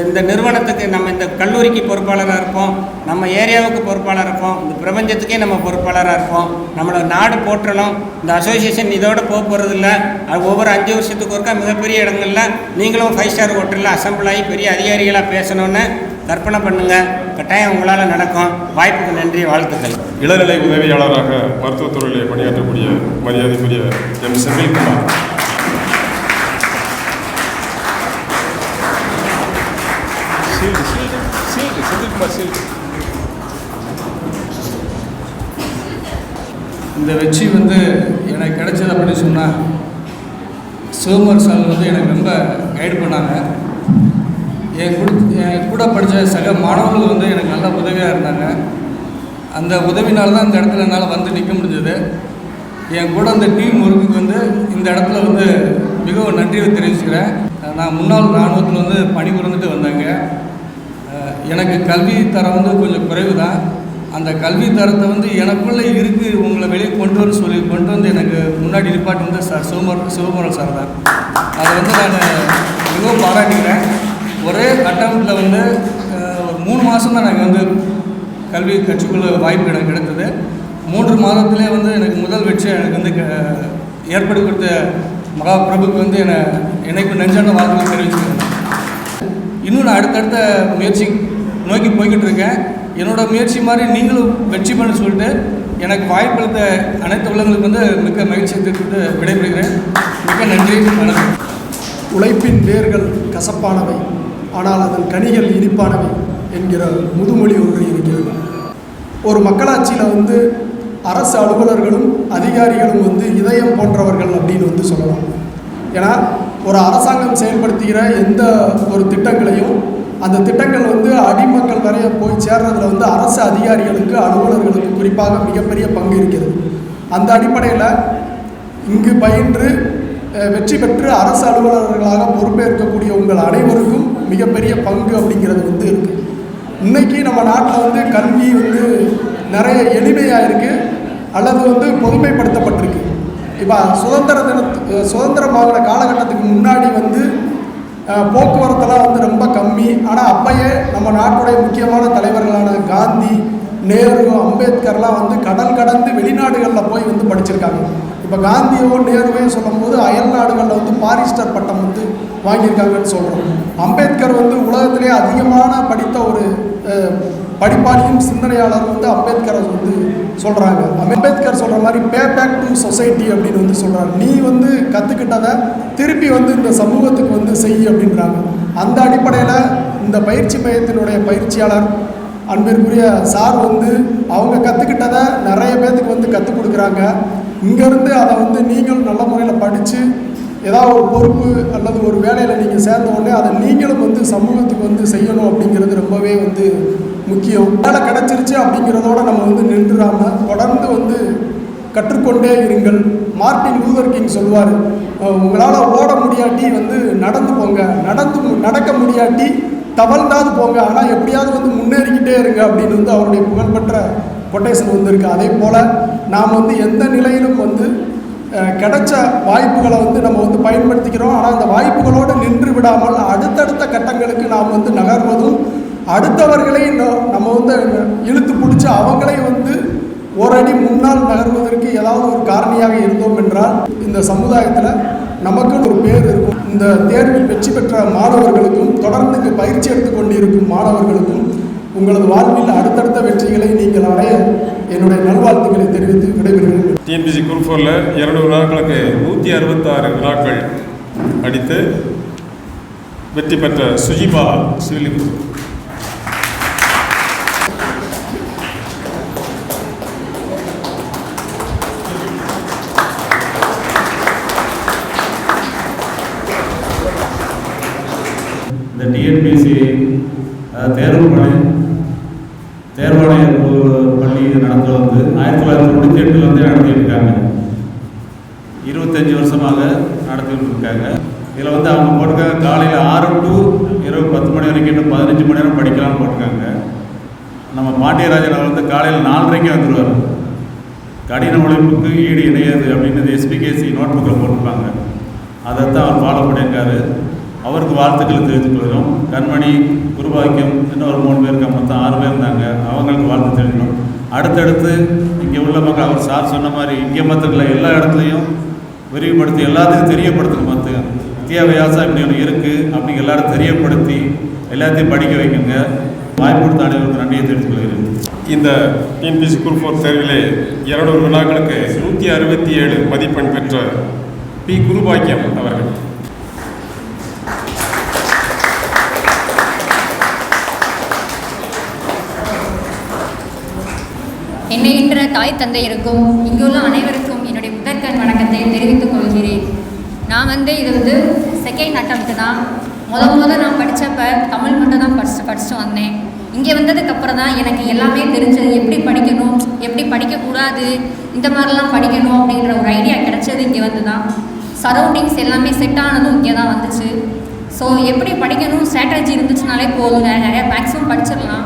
இந்த நிறுவனத்துக்கு, நம்ம இந்த கல்லூரிக்கு பொறுப்பாளராக இருப்போம், நம்ம ஏரியாவுக்கு பொறுப்பாளராக இருப்போம், இந்த பிரபஞ்சத்துக்கே நம்ம பொறுப்பாளராக இருப்போம். நம்மளோட நாடு போற்றணும். இந்த அசோசியேஷன் இதோடு போகிறதில்ல. அது ஒவ்வொரு 5 வருஷத்துக்கு ஒருக்கா மிகப்பெரிய இடங்களில் நீங்களும் 5 ஸ்டார் ஹோட்டலில் அசம்பிள் ஆகி பெரிய அதிகாரிகளாக பேசணுன்னு கற்பனை பண்ணுங்கள். கட்டாயம் உங்களால் நடக்கும். வாய்ப்புக்கு நன்றி, வாழ்த்துக்கள். இளநிலை உதவியாளராக மருத்துவத்துறையிலே பணியாற்றக்கூடிய மரியாதைக்குரிய எம் செந்தில்குமார். இந்த வெற்றி எனக்கு கிடைச்சது அப்படின்னு சொன்னால், சிவகுமார் சார் எனக்கு ரொம்ப கைடு பண்ணாங்க. என் கூட படித்த சக மாணவர்கள் எனக்கு நல்ல உதவியாக இருந்தாங்க. அந்த உதவினால தான் இந்த இடத்துல என்னால் நிற்க முடிஞ்சது. என் கூட அந்த டீம் ஒர்க்குக்கு இந்த இடத்துல மிகவும் நன்றியை தெரிவிச்சுக்கிறேன். நான் முன்னாள் இராணுவத்தில் பணிபுரிந்துட்டு வந்தேங்க. எனக்கு கல்வி தரம் கொஞ்சம் குறைவு தான். அந்த கல்வி தரத்தை எனக்குள்ளே இருக்குது, உங்களை வெளியே கொண்டு வந்து எனக்கு முன்னாடி நிப்பாட்டு சார் சிவகுமார் சார் தான். அதை நான் மிகவும் பாராட்டுகிறேன். ஒரே அட்டம்ப்டில் ஒரு 3 மாதம் தான் எனக்கு கல்வி கற்றுக்கொள்ள வாய்ப்பு எனக்கு கிடைத்தது. 3 மாதத்திலே எனக்கு முதல் வெற்றி எனக்கு ஏற்படுத்தி கொடுத்த மகாபிரபுக்கு எனக்கு நெஞ்சான வாழ்த்துக்கள் தெரிவிச்சுக்கிறேன். இன்னும் நான் அடுத்தடுத்த முயற்சி நோக்கி போய்கிட்டு இருக்கேன். என்னோடய முயற்சி மாதிரி நீங்களும் வெற்றி பண்ண சொல்லிட்டு எனக்கு வாய்ப்பளித்த அனைத்து உள்ளவங்களுக்கு மிக்க மகிழ்ச்சியை தெரிவித்து விடைபெறுகிறேன். மிக்க நன்றி, வணக்கம். உழைப்பின் வேர்கள் கசப்பானவை, ஆனால் அதன் கனிகள் இனிப்பானவை என்கிற முதுமொழி ஒன்று இருக்கிறது. ஒரு மக்களாட்சியில் அரசு அலுவலர்களும் அதிகாரிகளும் இதயம் போன்றவர்கள் அப்படின்னு சொல்லலாம். ஏன்னா ஒரு அரசாங்கம் செயல்படுத்துகிற எந்த ஒரு திட்டங்களையும் அந்த திட்டங்கள் அடிமக்கள் வரை போய் சேர்றதுல அரசு அதிகாரிகளுக்கு அலுவலர்களுக்கு குறிப்பாக மிகப்பெரிய பங்கு இருக்கிறது. அந்த அடிப்படையில் இங்கு பயின்று வெற்றி பெற்று அரசு அலுவலர்களாக பொறுப்பேற்கக்கூடிய உங்கள் அனைவருக்கும் மிகப்பெரிய பங்கு அப்படிங்கிறது இருக்குது. இன்றைக்கி நம்ம நாட்டில் கல்வி நிறைய எளிமையாக இருக்குது அல்லது பொதுமைப்படுத்தப்பட்டிருக்கு. இப்போ சுதந்திரமாகிற காலகட்டத்துக்கு முன்னாடி போக்குவரத்தெல்லாம் ரொம்ப கம்மி. ஆனால் அப்பயே நம்ம நாட்டுடைய முக்கியமான தலைவர்களான காந்தி, நேரு, அம்பேத்கர்லாம் கடல் கடந்து வெளிநாடுகளில் போய் படிச்சிருக்காங்க. இப்போ காந்தியோ நேருவையும் சொல்லும்போது அயல் நாடுகளில் பாரிஸ்டர் பட்டம் வாங்கியிருக்காங்கன்னு சொல்கிறோம். அம்பேத்கர் உலகத்திலே அதிகமான படித்த ஒரு படிப்பாளியும் சிந்தனையாளர் அம்பேத்கரை சொல்கிறாங்க. அம்பேத்கர் சொல்கிற மாதிரி பே பேக் டு சொசைட்டி அப்படின்னு சொல்கிறாங்க. நீ கற்றுக்கிட்டதை திருப்பி இந்த சமூகத்துக்கு செய் அப்படின்றாங்க. அந்த அடிப்படையில் இந்த பயிற்சி மையத்தினுடைய பயிற்சியாளர் அன்பிற்குரிய சார் அவங்க கற்றுக்கிட்டதை நிறைய பேர்த்துக்கு கற்றுக் கொடுக்குறாங்க. இங்கேருந்து அதை நீங்களும் நல்ல முறையில் படித்து ஏதாவது ஒரு பொறுப்பு அல்லது ஒரு வேலையில் நீங்கள் சேர்ந்த உடனே அதை நீங்களும் சமூகத்துக்கு செய்யணும் அப்படிங்கிறது ரொம்பவே முக்கியம். வேலை கிடச்சிருச்சு அப்படிங்கிறதோட நம்ம நின்றுடாமல் தொடர்ந்து கற்றுக்கொண்டே இருங்கள். மார்ட்டின் லூதர் கிங் சொல்வார், உங்களால் ஓட முடியாட்டி நடந்து போங்க, நடக்க முடியாட்டி தவழ்ந்தாது போங்க, ஆனால் எப்படியாவது முன்னேறிக்கிட்டே இருங்க அப்படின்னு அவருடைய புகழ்பெற்ற கொட்டேஷன் இருக்குது. அதே போல் நாம் எந்த நிலையிலும் கிடைச்ச வாய்ப்புகளை நம்ம பயன்படுத்திக்கிறோம். ஆனால் அந்த வாய்ப்புகளோடு நின்று விடாமல் அடுத்தடுத்த கட்டங்களுக்கு நாம் நகர்வதும் அடுத்தவர்களை நம்ம இழுத்து பிடிச்சி அவங்களே ஒரு அடி முன்னால் நகர்வதற்கு ஏதாவது ஒரு காரணியாக இருந்தோம் என்றால் இந்த சமுதாயத்தில் நமக்குன்னு ஒரு பேர் இருக்கும். இந்த தேர்வில் வெற்றி பெற்ற மாணவர்களுக்கும் தொடர்ந்து இங்கு பயிற்சி எடுத்துக்கொண்டு இருக்கும் மாணவர்களுக்கும் உங்களது வாழ்வில் அடுத்தடுத்த வெற்றிகளை நீங்கள் அடைய என்னுடைய நல்வாழ்த்துக்களை தெரிவித்து விடைபெறுகிறேன். டிஎன்பிசி குரூப் 4ல் 200 வினாக்களுக்கு 166 வினாக்கள் அடித்து வெற்றி பெற்ற சுஜிபா ஸ்ரீலிபுத்தூர். இந்த டிஎன்பிசி தேர்வாணையர் பள்ளி நடந்து 1998 நடத்திட்டு இருக்காங்க. 25 வருஷமாக நடத்திட்டு இருக்காங்க. இதில் அவங்க போட்டிருக்காங்க காலையில் 6 to இரவு 10 மணி வரைக்கும் இன்னும் 15 மணி நேரம் படிக்கலாம்னு போட்டிருக்காங்க. நம்ம பாண்டியராஜன் அவர் காலையில் 4:30 வந்துடுவார். கடின உழைப்புக்கு ஈடு இணையாது அப்படின்னு SPKC நோட் புக்கில் போட்டிருப்பாங்க. அதைத்தான் அவர் ஃபாலோ பண்ணியிருக்காரு. அவருக்கு வாழ்த்துக்களை தெரிவித்துக் கொள்கிறோம். கண்மணி, குருபாக்கியம், இன்னும் ஒரு 3 பேருக்கு மொத்தம் 6 பேர் இருந்தாங்க. அவங்களுக்கு வாழ்த்து தெரிவிக்கணும். அடுத்தடுத்து இங்கே உள்ள மக்கள் அவர் சார் சொன்ன மாதிரி இங்கே மற்றங்களை எல்லா இடத்துலையும் விரிவுபடுத்தி எல்லாத்தையும் தெரியப்படுத்தணும். மற்ற வித்தியாபியாசம் இப்படி ஒன்று இருக்குது அப்படின்னு எல்லாரும் தெரியப்படுத்தி எல்லாத்தையும் படிக்க வைக்குங்க. வாய்ப்பு கொடுத்த அனைவருக்கு நன்றியை தெரிவித்துக் கொள்கிறேன். இந்த டிஎன்பிசி குரூப் 4 தேர்விலே 200 வினாக்களுக்கு 167 மதிப்பெண் பெற்ற பி. குருபாக்கியம் அவர்கள். என்னைகின்ற தாய் தந்தையருக்கும் இங்குள்ள அனைவருக்கும் என்னுடைய முதற்கண் வணக்கத்தை தெரிவித்துக் கொள்கிறேன். நான் இது செகண்ட் அட்டம்ப்ட் தான். முதல் நான் படித்தப்ப தமிழ் மட்டும் தான் படிச்சுட்டு வந்தேன். இங்கே வந்ததுக்கப்புறம் தான் எனக்கு எல்லாமே தெரிஞ்சது. எப்படி படிக்கணும், எப்படி படிக்கக்கூடாது, இந்த மாதிரிலாம் படிக்கணும் அப்படிங்கிற ஒரு ஐடியா கிடைச்சது இங்கே வந்து தான். சரௌண்டிங்ஸ் எல்லாமே செட் ஆனதும் இங்கே தான் வந்துச்சு. ஸோ எப்படி படிக்கணும் ஸ்ட்ராட்டஜி இருந்துச்சுனாலே போதுங்க, நிறையா மேக்ஸிமம் படிச்சிடலாம்.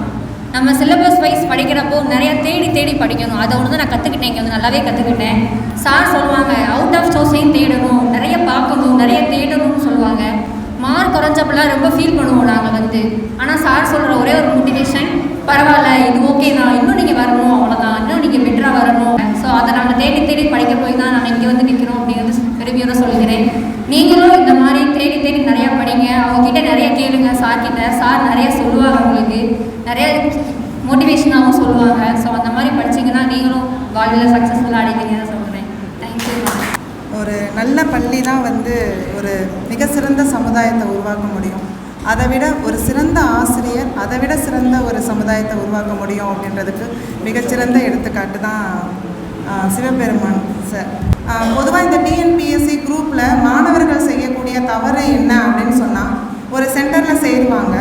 நம்ம சிலபஸ் வைஸ் படிக்கிறப்போ நிறையா தேடி படிக்கணும். அதை ஒன்று தான் நான் கற்றுக்கிட்டேன். இங்கே நல்லாவே கற்றுக்கிட்டேன். சார் சொல்லுவாங்க அவுட் ஆஃப் சோர்ஸையும் தேடணும், நிறைய பார்க்கணும், நிறைய தேடணும்னு சொல்லுவாங்க. மார்க் குறைஞ்சப்பெல்லாம் ரொம்ப ஃபீல் பண்ணுவோம் நாங்கள் ஆனால் சார் சொல்கிற ஒரே ஒரு மோட்டிவேஷன், பரவாயில்ல இது ஓகே தான், இன்னும் நீங்கள் வரணும், அவ்வளோதான், இன்னும் நீங்கள் பெட்டராக வரணும். ஸோ அதை நாங்கள் தேடி படிக்க போய் தான் நாங்கள் இங்கே நிற்கிறோம் அப்படிங்கிறது பெருமையோட சொல்கிறேன். நீங்களும் இந்த மாதிரி தேடி நிறையா படிங்க. அவங்கக்கிட்ட நிறைய கேளுங்க சார்கிட்ட. சார் நிறைய சொல்லுவாங்க, உங்களுக்கு நிறைய மோட்டிவேஷனாகவும் சொல்லுவாங்க. ஸோ அந்த மாதிரி படிச்சிங்கன்னா நீங்களும் வாழ்வில் சக்ஸஸ்ஃபுல்லாக அடைவீங்கன்னு சொல்கிறேன். தேங்க்யூ. ஒரு நல்ல பள்ளி தான் வந்து ஒரு மிக சிறந்த சமுதாயத்தை உருவாக்க முடியும். அதை விட ஒரு சிறந்த ஆசிரியர் அதை விட சிறந்த ஒரு சமுதாயத்தை உருவாக்க முடியும் அப்படின்றதுக்கு மிகச்சிறந்த எடுத்துக்காட்டு தான் சிவபெருமான் சார். பொதுவாக இந்த டிஎன்பிஎஸ்சி குரூப்பில் மாணவர்கள் செய்யக்கூடிய தவறு என்ன அப்படின்னு சொன்னால், ஒரு சென்டரில் சேருவாங்க,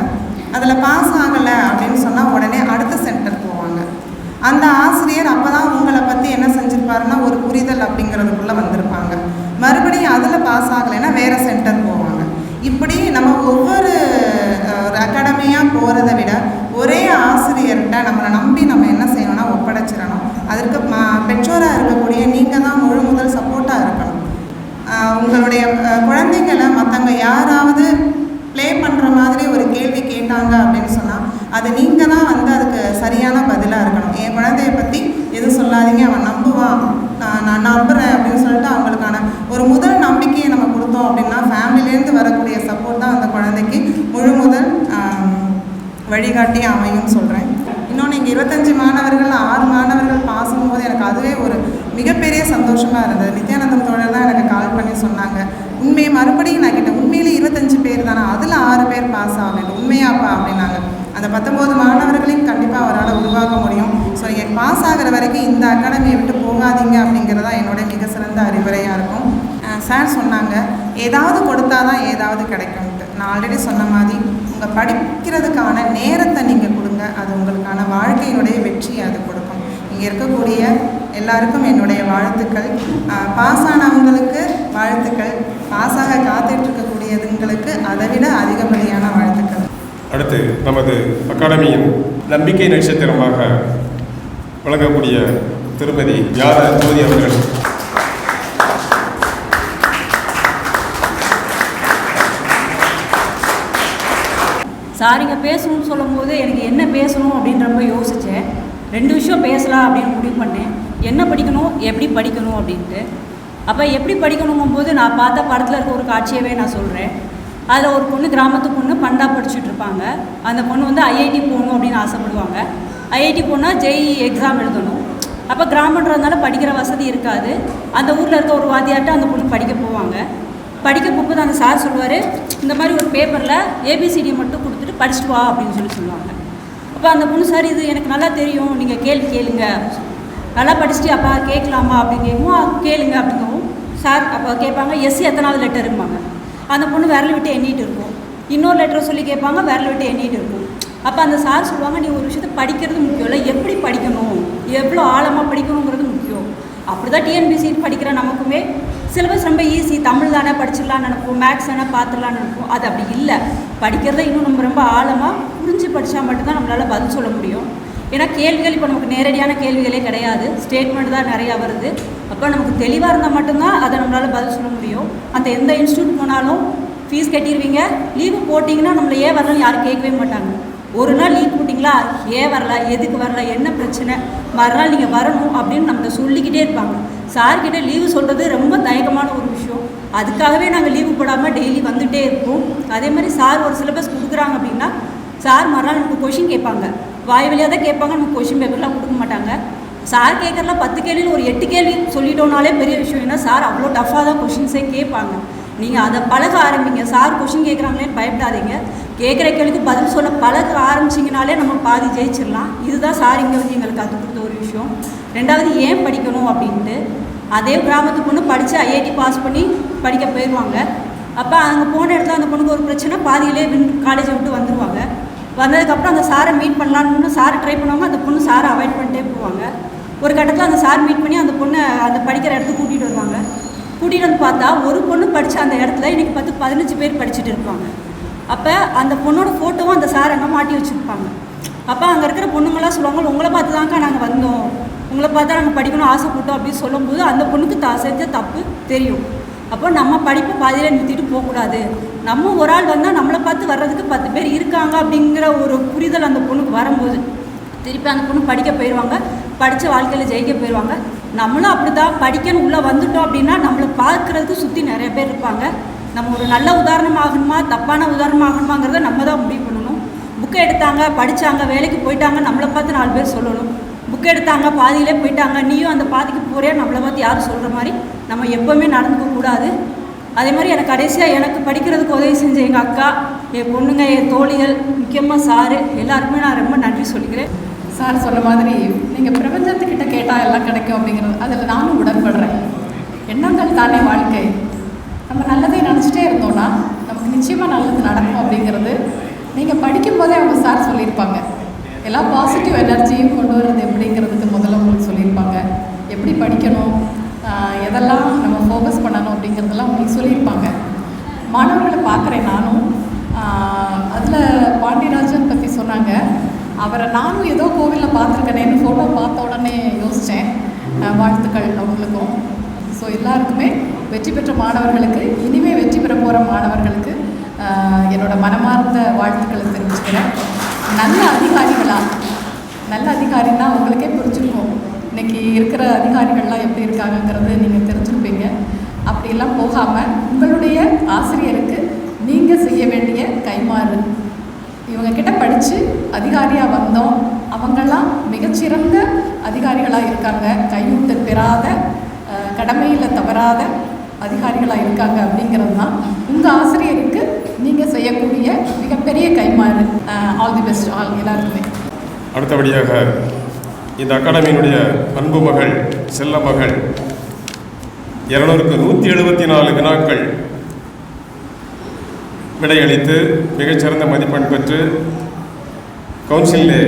அதில் பாஸ் ஆகலை அப்படின்னு சொன்னால் உடனே அடுத்த சென்டர் போவாங்க. அந்த ஆசிரியர் அப்போ தான் உங்களை பற்றி என்ன செஞ்சுருப்பாருன்னா ஒரு புரிதல் அப்படிங்கிறதுக்குள்ளே வந்திருப்பாங்க. மறுபடியும் அதில் பாஸ் ஆகலைன்னா வேறு சென்டர் போவாங்க. இப்படி நம்ம ஒவ்வொரு ஒரு அகாடமியாக போகிறத விட ஒரே ஆசிரியர்கிட்ட நம்மளை நம்பி நம்ம என்ன செய்யணும்னா ஒப்படைச்சிடணும். அதற்கு பெற்றோராக இருக்கக்கூடிய நீங்கள் தான் முழு முதல் சப்போர்ட்டாக இருக்கணும். உங்களுடைய குழந்தைங்களை மற்றவங்க யாராவது ப்ளே பண்ணுற மாதிரி ஒரு கேள்வி கேட்டாங்க அப்படின்னு சொன்னால் அது நீங்கள் தான் வந்து அதுக்கு சரியான பதிலாக இருக்கணும். என் குழந்தைய பற்றி எதுவும் சொல்லாதீங்க, அவன் நம்புவான், நான் நம்புகிறேன் அப்படின்னு சொல்லிட்டு அவங்களுக்கான ஒரு முதல் நம்பிக்கையை நம்ம கொடுத்தோம் அப்படின்னா ஃபேமிலியிலேருந்து வரக்கூடிய சப்போர்ட் தான் அந்த குழந்தைக்கு முழு முதல் வழிகாட்டி அமையும் சொல்கிறேன். இன்னொன்று, இங்கே 25 மாணவர்கள் 6 மாணவர்கள் பாசும்போது எனக்கு அதுவே ஒரு மிகப்பெரிய சந்தோஷமாக இருந்தது. நித்யானந்தம் தோழர் தான் எனக்கு கால் பண்ணி சொன்னாங்க, உண்மையை மறுபடியும் நான் கேட்டேன், உண்மையிலே 25 பேர் தானே, அதில் 6 பேர் பாஸ் ஆக வேண்டும், உண்மையாப்பா அப்படின்னாங்க. அந்த 19 மாணவர்களையும் கண்டிப்பாக அவரால் உருவாக்க முடியும். ஸோ நீங்கள் பாஸ் ஆகிற வரைக்கும் இந்த அகாடமியை விட்டு போகாதீங்க அப்படிங்கிறதா என்னோட மிக சிறந்த அறிவுரையாக இருக்கும். சார் சொன்னாங்க, ஏதாவது கொடுத்தா தான் ஏதாவது கிடைக்கும்ட்டு. நான் ஆல்ரெடி சொன்ன மாதிரி உங்கள் படிக்கிறதுக்கான நேரத்தை நீங்கள் கொடுங்க, அது உங்களுக்கான வாழ்க்கையினுடைய வெற்றியை அது கொடுக்கும். இங்கே இருக்கக்கூடிய எல்லாருக்கும் என்னுடைய வாழ்த்துக்கள். பாஸ் ஆனவங்களுக்கு வாழ்த்துக்கள், பாஸாக காத்துட்ருக்கக்கூடியதுங்களுக்கு அதை விட அதிகப்படியான வாழ்த்துக்கள். அடுத்து நமது அகாடமியின் நம்பிக்கை நட்சத்திரமாக வழங்கக்கூடிய திருமதி யார ஜோதி அவர்கள். சார் இங்கே பேசணும்னு சொல்லும் போது எனக்கு என்ன பேசணும் அப்படின்னு ரொம்ப யோசித்தேன். 2 விஷயம் பேசலாம் அப்படின்னு முடிவு பண்ணேன். என்ன படிக்கணும், எப்படி படிக்கணும் அப்படின்ட்டு. அப்போ எப்படி படிக்கணுங்கும் போது நான் பார்த்த படத்தில் இருக்க ஒரு காட்சியவே நான் சொல்கிறேன். அதில் ஒரு பொண்ணு, கிராமத்து பொண்ணு, பண்டா படிச்சுட்டு இருப்பாங்க. அந்த பொண்ணு வந்து ஐஐடி போகணும் அப்படின்னு ஆசைப்படுவாங்க. ஐஐடி போனால் ஜேஇ எக்ஸாம் எழுதணும். அப்போ கிராமன்றதுனால படிக்கிற வசதி இருக்காது. அந்த ஊரில் இருக்க ஒரு வாத்தியார்ட்ட அந்த பொண்ணு படிக்க போவாங்க. படிக்க போகும்போது அந்த சார் சொல்லுவார், இந்த மாதிரி ஒரு பேப்பரில் ஏபிசிடி மட்டும் கொடுத்துட்டு படிச்சுட்டு வா அப்படின்னு சொல்லுவாங்க. அப்போ அந்த பொண்ணு, சார் இது எனக்கு நல்லா தெரியும், நீங்கள் கேளுங்க, நல்லா படிச்சுட்டு அப்பா கேட்கலாமா அப்படின்னு கேட்கும். கேளுங்க அப்படிங்கவும் சார் அப்போ கேட்பாங்க, எஸ்சி எத்தனாவது லெட்டரும்பாங்க. அந்த பொண்ணு விரல் விட்டு எண்ணிட்டு இருக்கும். இன்னொரு லெட்டரை சொல்லி கேட்பாங்க, விரல் விட்டு எண்ணிட்டு இருக்கும். அப்போ அந்த சார் சொல்லுவாங்க, நீ ஒரு விஷயத்தை படிக்கிறது முக்கியம் இல்லை, எப்படி படிக்கணும், எவ்வளோ ஆழமாக படிக்கணுங்கிறது முக்கியம். அப்படி தான் டிஎன்பிசி படிக்கிற நமக்குமே சிலபஸ் ரொம்ப ஈஸி, தமிழ் தானே படிச்சிடலான்னு நினைப்போம், மேக்ஸ் தானே பார்த்துடலான்னு நினைப்போம். அது அப்படி இல்லை. படிக்கிறத இன்னும் நம்ம ரொம்ப ஆழமாக புரிஞ்சு படித்தா மட்டும்தான் நம்மளால் பதில் சொல்ல முடியும். ஏன்னா கேள்விகள் இப்போ நமக்கு நேரடியான கேள்விகளே கிடையாது, ஸ்டேட்மெண்ட் தான் நிறையா வருது. அப்போ நமக்கு தெளிவாக இருந்தால் மட்டும்தான் அதை நம்மளால் பதில் சொல்ல முடியும். அந்த எந்த இன்ஸ்டியூட் போனாலும் ஃபீஸ் கட்டிடுவீங்க, லீவு போட்டிங்கன்னா நம்மளை ஏன் வரலன்னு யாரும் கேட்கவே மாட்டாங்க. ஒரு நாள் லீவ் போட்டிங்களா, ஏன் வரல, எதுக்கு வரல, என்ன பிரச்சனை, மறுநாள் நீங்கள் வரணும் அப்படின்னு நம்மளை சொல்லிக்கிட்டே இருப்பாங்க. சார்கிட்ட லீவு சொல்கிறது ரொம்ப தயக்கமான ஒரு விஷயம். அதுக்காகவே நாங்கள் லீவு போடாமல் டெய்லி வந்துகிட்டே இருப்போம். அதே மாதிரி சார் ஒரு சிலபஸ் கொடுக்குறாங்க அப்படின்னா சார் மறுநாள் நமக்கு கொஷின் கேட்பாங்க. வாய் வழியாக தான் கேட்பாங்க, நமக்கு கொஷின் பேப்பர்லாம் கொடுக்க மாட்டாங்க. சார் கேட்குறலாம் 10 கேள்வியில் ஒரு 8 கேள்வி சொல்லிட்டோனாலே பெரிய விஷயம். ஏன்னா சார் அவ்வளோ டஃப்பாக தான் கொஷின்ஸே கேட்பாங்க. நீங்கள் அதை பழக ஆரம்பிங்க. சார் கொஷின் கேட்குறாங்களேன்னு பயப்படாதீங்க. கேட்குற கேள்விக்கு பதில் சொல்ல பழக ஆரம்பிச்சிங்கனாலே நம்ம பாதி ஜெயிச்சிடலாம். இதுதான் சார் இங்கே வந்து எங்களுக்கு கற்றுக் கொடுத்த ஒரு விஷயம். 2வது, ஏன் படிக்கணும் அப்படின்ட்டு. அதே கிராமத்து பொண்ணு படித்து ஐஐடி பாஸ் பண்ணி படிக்க போயிடுவாங்க. அப்போ அங்கே போன இடத்துல அந்த பொண்ணுக்கு ஒரு பிரச்சனை, பாதியிலே காலேஜை விட்டு வந்துடுவாங்க. வந்ததுக்கப்புறம் அந்த சாரை மீட் பண்ணலான்னு சாரை ட்ரை பண்ணுவாங்க. அந்த பொண்ணு சாரை அவாய்ட் பண்ணிட்டே போவாங்க. ஒரு கட்டத்தில் அந்த சார் மீட் பண்ணி அந்த பொண்ணை அந்த படிக்கிற இடத்துக்கு கூட்டிகிட்டு வருவாங்க. கூட்டிகிட்டு வந்து பார்த்தா ஒரு பொண்ணு படித்த அந்த இடத்துல இன்றைக்கி 10-15 பேர் படிச்சுட்டு இருப்பாங்க. அப்போ அந்த பொண்ணோட ஃபோட்டோவும் அந்த சார் அங்கே மாட்டி வச்சுருப்பாங்க. அப்போ அங்கே இருக்கிற பொண்ணுங்களாம் சொல்லுவாங்க, உங்களை பார்த்து தான்க்கா நாங்கள் வந்தோம், உங்களை பார்த்தா நாங்கள் படிக்கணும் ஆசைப்பட்டோம் அப்படின்னு சொல்லும்போது அந்த பொண்ணுக்கு செஞ்ச தப்பு தெரியும். அப்போ நம்ம படிப்பை பாதியில் நிறுத்திட்டு போகக்கூடாது. நம்ம ஒரு ஆள் வந்தால் நம்மளை பார்த்து வர்றதுக்கு 10 பேர் இருக்காங்க அப்படிங்கிற ஒரு புரிதல் அந்த பொண்ணுக்கு வரும்போது திருப்பி அந்த பொண்ணு படிக்க போயிடுவாங்க. படித்த வாழ்க்கையில் ஜெயிக்க போயிடுவாங்க. நம்மளும் அப்படி தான் படிக்கணும் உள்ளே வந்துட்டோம் அப்படின்னா நம்மளை பார்க்குறதுக்கு சுற்றி நிறைய பேர் இருப்பாங்க. நம்ம ஒரு நல்ல உதாரணமாகணுமா தப்பான உதாரணமாகணுமாங்கிறத நம்ம தான் முடிவு பண்ணணும். புக்கை எடுத்தாங்க, படித்தாங்க, வேலைக்கு போயிட்டாங்க, நம்மளை பார்த்து 4 பேர் சொல்லணும். புக் எடுத்தாங்க, பாதியிலே போயிட்டாங்க, நீயும் அந்த பாதிக்கு போறியா, நம்மளை பார்த்து யாரும் சொல்கிற மாதிரி நம்ம எப்போவுமே நடந்துக்க கூடாது. அதே மாதிரி எனக்கு கடைசியாக எனக்கு படிக்கிறதுக்கு உதவி செஞ்ச எங்கள் அக்கா, என் பொண்ணுங்க, என் தோழிகள், முக்கியமாக சாரு, எல்லாருக்குமே நான் ரொம்ப நன்றி சொல்லிக்கிறேன். சார் சொன்ன மாதிரி நீங்கள் பிரபஞ்சத்துக்கிட்ட கேட்டால் எல்லாம் கிடைக்கும் அப்படிங்கிறது அதில் நானும் உடன்படுறேன். எண்ணங்கள் தானே வாழ்க்கை. நம்ம நல்லதை நினச்சிட்டே இருந்தோம்னா நமக்கு நிச்சயமாக நல்லது நடக்கும் அப்படிங்கிறது நீங்கள் படிக்கும்போதே அவங்க சார் சொல்லியிருப்பாங்க. எல்லா பாசிட்டிவ் எனர்ஜியும் கொண்டு வர்றது எப்படிங்கிறதுக்கு முதல்ல உங்களுக்கு சொல்லியிருப்பாங்க. எப்படி படிக்கணும், எதெல்லாம் நம்ம ஃபோக்கஸ் பண்ணணும் அப்படிங்கிறதெல்லாம் உங்களுக்கு சொல்லியிருப்பாங்க. மாணவர்களை பார்க்குறேன் நானும். அதில் பாண்டியராஜன் பற்றி சொன்னாங்க. அவரை நானும் ஏதோ கோவிலில் பார்த்துருக்கேனேன்னு ஃபோட்டோ பார்த்த உடனே யோசித்தேன். வாழ்த்துக்கள் அவங்களுக்கும். ஸோ எல்லாருக்குமே வெற்றி பெற்ற மாணவர்களுக்கு, இனிமேல் வெற்றி பெற போகிற மாணவர்களுக்கு என்னோடய மனமார்ந்த வாழ்த்துக்களை தெரிவிச்சுக்கிறேன். நல்ல அதிகாரின்னா உங்களுக்கே புரிஞ்சுருக்கும். இன்றைக்கி இருக்கிற அதிகாரிகள்லாம் எப்படி இருக்காங்கங்கிறது நீங்கள் தெரிஞ்சுருப்பீங்க. அப்படியெல்லாம் போகாமல் உங்களுடைய ஆசிரியருக்கு நீங்கள் செய்ய வேண்டிய கைமாறு. இவங்கக்கிட்ட படித்து அதிகாரியாக வந்தோம், அவங்கெல்லாம் மிகச்சிறந்த அதிகாரிகளாக இருக்காங்க, கையூட்டல் பெறாத, கடமையில் தவறாத அதிகாரிகளாக இருக்காங்க அப்படிங்கிறது தான் உங்கள் ஆசிரியருக்கு நீங்கள் செய்யக்கூடிய மிகப்பெரிய கைமாறு. ஆல் தி பெஸ்ட் ஆல் எல்லாருக்குமே. அடுத்தபடியாக இந்த அகாடமியினுடைய அன்பு மகள், செல்ல மகள், 200க்கு 174 வினாக்கள் விடையளித்து மிகச்சிறந்த மதிப்பெண் பெற்று கவுன்சிலே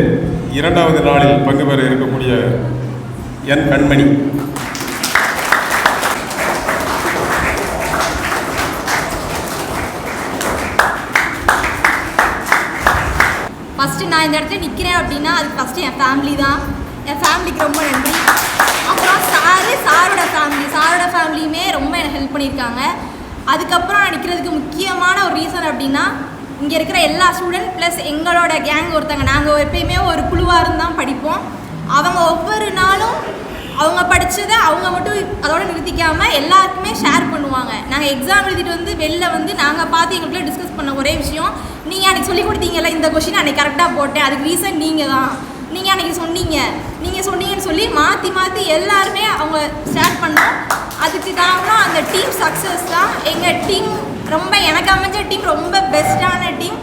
2வது நாளில் பங்கு பெற இருக்கக்கூடிய என் கண்மணி. ஃபஸ்ட்டு நான் இந்த இடத்துல நிற்கிறேன் அப்படின்னா அதுக்கு ஃபஸ்ட்டு என் ஃபேமிலி தான். என் ஃபேமிலிக்கு ரொம்ப நன்றி. அப்புறம் சாரோட ஃபேமிலியுமே ரொம்ப எனக்கு ஹெல்ப் பண்ணியிருக்காங்க. அதுக்கப்புறம் நான் நிற்கிறதுக்கு முக்கியமான ஒரு ரீசன் அப்படின்னா, இங்கே இருக்கிற எல்லா ஸ்டூடெண்ட் ப்ளஸ் எங்களோட கேங் ஒருத்தங்க, நாங்கள் எப்பயுமே ஒரு குழுவாக இருந்தால் படிப்போம். அவங்க ஒவ்வொரு நாளும் அவங்க படித்ததை அவங்க மட்டும் அதோடு நிறுத்திக்காமல் எல்லாருக்குமே ஷேர் பண்ணுவாங்க. நாங்கள் எக்ஸாம் எழுதிட்டு வந்து வெளில வந்து நாங்கள் பார்த்து எங்களுக்குள்ளே டிஸ்கஸ் பண்ண ஒரே விஷயம், நீங்கள் அன்றைக்கி சொல்லி கொடுத்தீங்கல்ல இந்த கொஷின் அன்றைக்கி கரெக்டாக போட்டேன், அதுக்கு ரீசன் நீங்கள் தான், நீங்கள் அன்றைக்கி சொன்னீங்கன்னு சொல்லி மாற்றி எல்லாருமே அவங்க ஷேர் பண்ணோம். அதுக்கு காரணம் அந்த டீம் சக்ஸஸ் தான். எங்கள் டீம் ரொம்ப, எனக்கு அமைஞ்ச டீம் ரொம்ப பெஸ்ட்டான டீம்.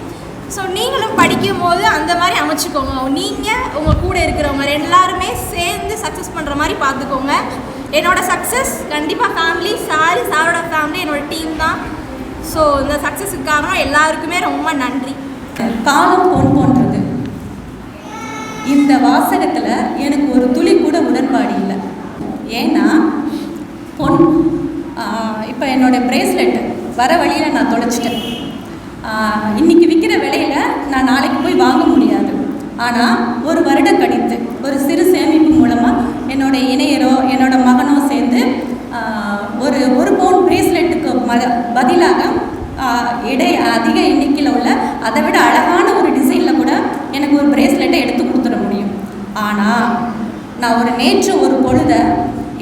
ஸோ நீங்களும் படிக்கும் போது அந்த மாதிரி அமைச்சுக்கோங்க. நீங்கள் உங்கள் கூட இருக்கிறவங்க எல்லாருமே சேர்ந்து சக்ஸஸ் பண்ணுற மாதிரி பார்த்துக்கோங்க. என்னோடய சக்ஸஸ் கண்டிப்பாக ஃபேமிலி, சாரோட ஃபேமிலி, என்னோடய டீம் தான். ஸோ இந்த சக்ஸஸுக்கு காரணம் எல்லாருக்குமே ரொம்ப நன்றி. காலம் பொன் போன்றது. இந்த வாசகத்தில் எனக்கு ஒரு துளி கூட உடன்பாடு இல்லை. ஏன்னா பொன், இப்போ என்னோடய ப்ரேஸ்லெட்டு வர வழியில் நான் தொலைச்சிட்டேன். இன்றைக்கி விற்கிற விலையில் நான் நாளைக்கு போய் வாங்க முடியாது. ஆனால் ஒரு வருடம் கழித்து ஒரு சிறு சேமிப்பு மூலமாக என்னோடய இணையரோ என்னோடய மகனோ சேர்ந்து ஒரு பவுன் ப்ரேஸ்லெட்டுக்கு பதிலாக அதிக எண்ணிக்கையில் உள்ள அதை விட அழகான ஒரு டிசைனில் கூட எனக்கு ஒரு ப்ரேஸ்லெட்டை எடுத்து கொடுத்துட முடியும். ஆனால் நான் நேற்று ஒரு பொழுதை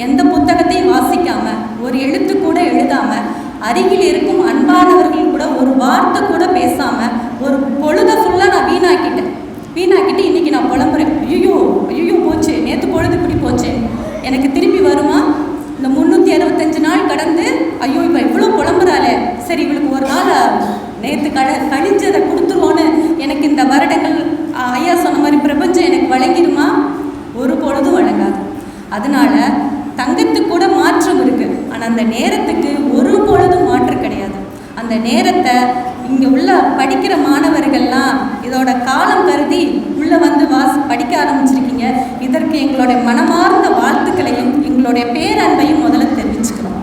எந்த புத்தகத்தையும் வாசிக்காமல், ஒரு எழுத்து கூட எழுதாமல், அருகில் இருக்கும் அன்பானவர்கள் கூட ஒரு வார்த்தை கூட பேசாமல் ஒரு பொழுதை ஃபுல்லாக நான் வீணாக்கிட்டு இன்றைக்கி நான் புலம்புறேன். ஐயோ போச்சு, நேற்று பொழுது இப்படி போச்சு, எனக்கு திருப்பி வருமா? இந்த 365 நாள் கடந்து ஐயோ இப்போ இவ்வளோ புலம்புறாளே, சரி இவளுக்கு ஒரு நாள் நேற்று கழிஞ்சதை கொடுத்துருவோன்னு எனக்கு இந்த வருடங்கள் ஐயா சொன்ன மாதிரி பிரபஞ்சம் எனக்கு வழங்கிடுமா? ஒரு பொழுதும் வழங்காது. அதனால் தங்கத்துக்கு கூட மாற்றம் இருக்குது, ஆனால் அந்த நேரத்துக்கு ஒரு பொழுதும் மாற்றம் கிடையாது. அந்த நேரத்தை இங்கே உள்ள படிக்கிற மாணவர்கள்லாம் இதோட காலம் கருதி உள்ளே வந்து படிக்க ஆரம்பிச்சிருக்கீங்க. இதற்கு எங்களுடைய மனமார்ந்த வாழ்த்துக்களையும் எங்களுடைய பேரன்பையும் முதல்ல தெரிவிச்சுக்கிறோம்.